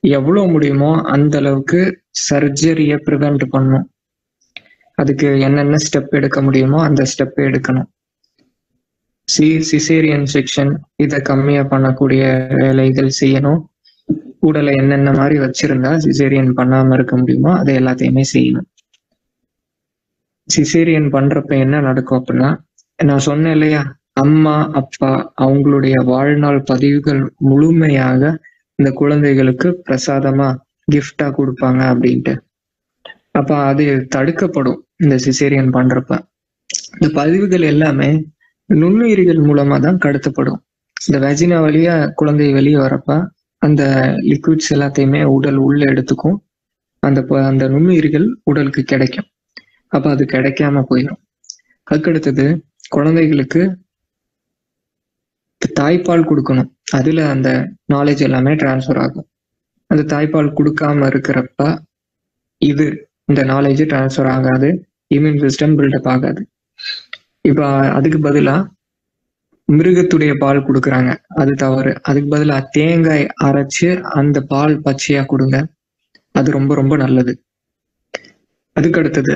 எவ்வளவு முடியுமோ அந்த அளவுக்கு சர்ஜரியை ப்ரிவென்ட் பண்ணும். அதுக்கு என்னென்ன ஸ்டெப் எடுக்க முடியுமோ அந்த ஸ்டெப் எடுக்கணும். சிசேரியன் செக்ஷன் இதை கம்மியா பண்ணக்கூடிய வேலைகள் செய்யணும். உடலை என்னென்ன மாதிரி வச்சிருந்தா சிசேரியன் பண்ணாம இருக்க முடியுமோ அதை எல்லாத்தையுமே செய்யணும். சிசேரியன் பண்றப்ப என்ன நடக்கும் அப்படின்னா, நான் சொன்னேன் இல்லையா, அம்மா அப்பா அவங்களுடைய வாழ்நாள் பதிவுகள் முழுமையாக இந்த குழந்தைகளுக்கு பிரசாதமா கிஃப்டா கொடுப்பாங்க அப்படின்ட்டு. அப்ப அது தடுக்கப்படும் இந்த சிசேரியன் பண்றப்ப. இந்த பதிவுகள் எல்லாமே நுண்ணுயிரிகள் மூலமா தான் கடத்தப்படும். இந்த வெஜினா வழியா குழந்தை வெளியே வரப்ப அந்த லிக்விட்ஸ் எல்லாத்தையுமே உடல் உள்ள எடுத்துக்கும். அந்த நுண்ணுயிர்கள் உடலுக்கு கிடைக்கும். அப்ப அது கிடைக்காம போயிடும். அதுக்கடுத்தது குழந்தைகளுக்கு தாய்ப்பால் கொடுக்கணும். அதுல அந்த நாலேஜ் எல்லாமே டிரான்ஸ்ஃபர் ஆகும். அந்த தாய்ப்பால் கொடுக்காம இருக்கிறப்ப இந்த நாலேஜ் டிரான்ஸ்ஃபர் ஆகாது. இம்யூன் சிஸ்டம் பில்டப் ஆகாது. இப்ப அதுக்கு பதிலா மிருகத்துடைய பால் கொடுக்குறாங்க, அது தவறு. அதுக்கு பதிலா தேங்காய் அரைச்சு அந்த பால் பச்சையா கொடுங்க, அது ரொம்ப ரொம்ப நல்லது. அதுக்கு அடுத்தது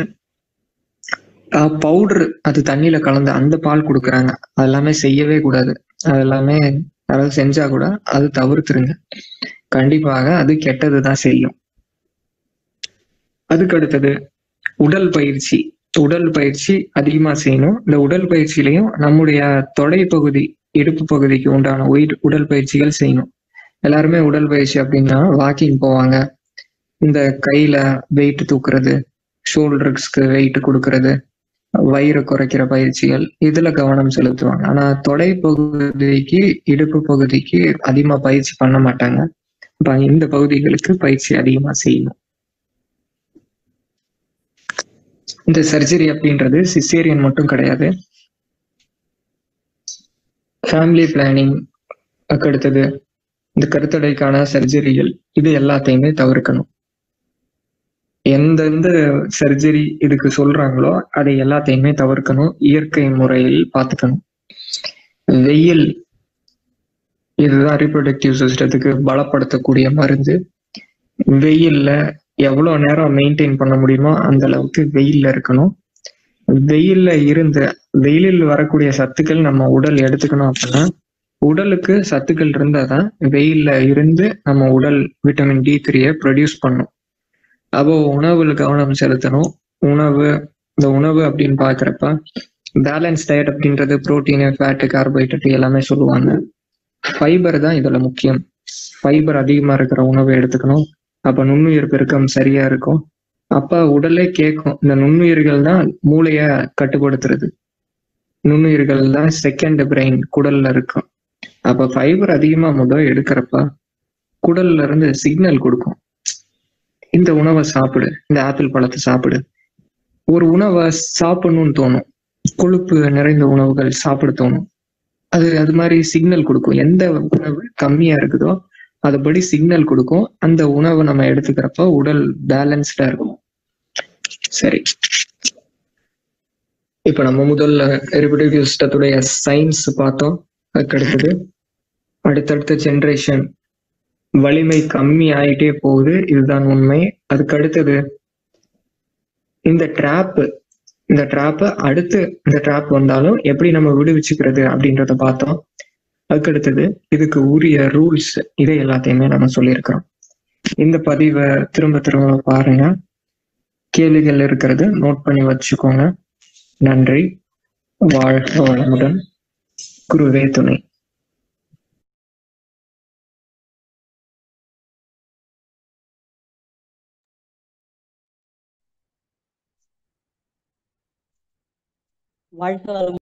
பவுடர், அது தண்ணியில கலந்து அந்த பால் கொடுக்குறாங்க, அதெல்லாமே செய்யவே கூடாது. அதெல்லாமே யாராவது செஞ்சா கூட அது தவிர்த்துருங்க. கண்டிப்பாக அது கெட்டதுதான் செய்யும். அதுக்கு அடுத்தது உடல் பயிற்சி அதிகமா செய்யணும். இந்த உடல் பயிற்சியிலையும் நம்முடைய தொடை பகுதி, இடுப்பு பகுதிக்கு உண்டான உடல் பயிற்சிகள் செய்யணும். எல்லாருமே உடல் பயிற்சி அப்படின்னா வாக்கிங் போவாங்க, இந்த கையில வெயிட் தூக்குறது, ஷோல்டர்ஸ்க்கு வெயிட் கொடுக்கறது, வயிறு குறைக்கிற பயிற்சிகள் இதுல கவனம் செலுத்துவாங்க. ஆனா தொடை பகுதிக்கு, இடுப்பு பகுதிக்கு அதிகமா பயிற்சி பண்ண மாட்டாங்க. அப்ப இந்த பகுதிகளுக்கு பயிற்சி அதிகமா செய்யணும். இந்த சர்ஜரி அப்படின்றது சிசேரியன் மட்டும் கிடையாது. ஃபேமிலி பிளானிங், அடுத்தது இந்த கருத்தடைக்கான சர்ஜரிகள், இது எல்லாத்தையுமே தவிர்க்கணும். எந்தெந்த சர்ஜரி இதுக்கு சொல்றாங்களோ அதை எல்லாத்தையுமே தவிர்க்கணும். இயற்கை முறையில் பார்த்துக்கணும். வெயில், இதுதான் ரீப்ரொடக்டிவ் சிஸ்டத்துக்கு பலப்படுத்தக்கூடிய மருந்து. வெயில்ல எவ்வளவு நேரம் மெயின்டைன் பண்ண முடியுமோ அந்த அளவுக்கு வெயில்ல இருக்கணும். வெயிலில் வரக்கூடிய சத்துக்கள் நம்ம உடல் எடுத்துக்கணும் அப்படின்னா, உடலுக்கு சத்துக்கள் இருந்தாதான் வெயில்ல இருந்து நம்ம உடல் விட்டமின் D3 ப்ரொடியூஸ் பண்ணும். அப்போ உணவுல கவனம் செலுத்தணும். இந்த உணவு அப்படின்னு பாக்குறப்ப பேலன்ஸ் டயட் அப்படின்றது புரோட்டீன், ஃபேட், கார்போஹைட்ரேட் எல்லாமே சொல்லுவாங்க. ஃபைபர் தான் இதுல முக்கியம். ஃபைபர் அதிகமா இருக்கிற உணவை எடுத்துக்கணும். அப்ப நுண்ணுயிர் பெருக்கம் சரியா இருக்கும். அப்ப உடலே கேட்கும். இந்த நுண்ணுயிர்கள் தான் மூளைய கட்டுப்படுத்துறது. நுண்ணுயிர்கள் தான் செகண்ட் பிரெயின் குடல்ல இருக்கும். அப்ப ஃபைபர் அதிகமா எடுக்கிறப்ப குடல்ல இருந்து சிக்னல் கொடுக்கும். இந்த உணவை சாப்பிடு, இந்த ஆப்பிள் பழத்தை சாப்பிடு. ஒரு உணவை சாப்பிடணும்னு தோணும். கொழுப்பு நிறைந்த உணவுகள் சாப்பிட தோணும். அது மாதிரி சிக்னல் கொடுக்கும். எந்த உணவு கம்மியா இருக்குதோ அதுபடி சிக்னல் கொடுக்கும். அந்த உணவை நம்ம எடுத்துக்கிறப்ப உடல் பேலன்ஸ்டா இருக்கும். சரி, இப்ப நம்ம முதல்ல ரிப்ரொடக்டிவ் சிஸ்டத்துடைய சயின்ஸ் பார்த்தோம். அதுக்கடுத்தது அடுத்தடுத்த ஜெனரேஷன் வலிமை கம்மி ஆயிட்டே போகுது, இதுதான் உண்மை. அதுக்கு அடுத்தது இந்த ட்ராப் அடுத்து இந்த ட்ராப் வந்தாலும் எப்படி நம்ம விடுவிச்சுக்கிறது அப்படின்றத பார்த்தோம். அதுக்கடுத்தது இதுக்கு உரிய ரூல்ஸ், இதை எல்லாத்தையுமே நம்ம சொல்லியிருக்கிறோம். இந்த பதிவை திரும்ப திரும்ப பாருங்க. கேள்விகள் இருக்கிறது நோட் பண்ணி வச்சுக்கோங்க. நன்றி. வாழ்க வளமுடன். குருவே துணை. வாழ்க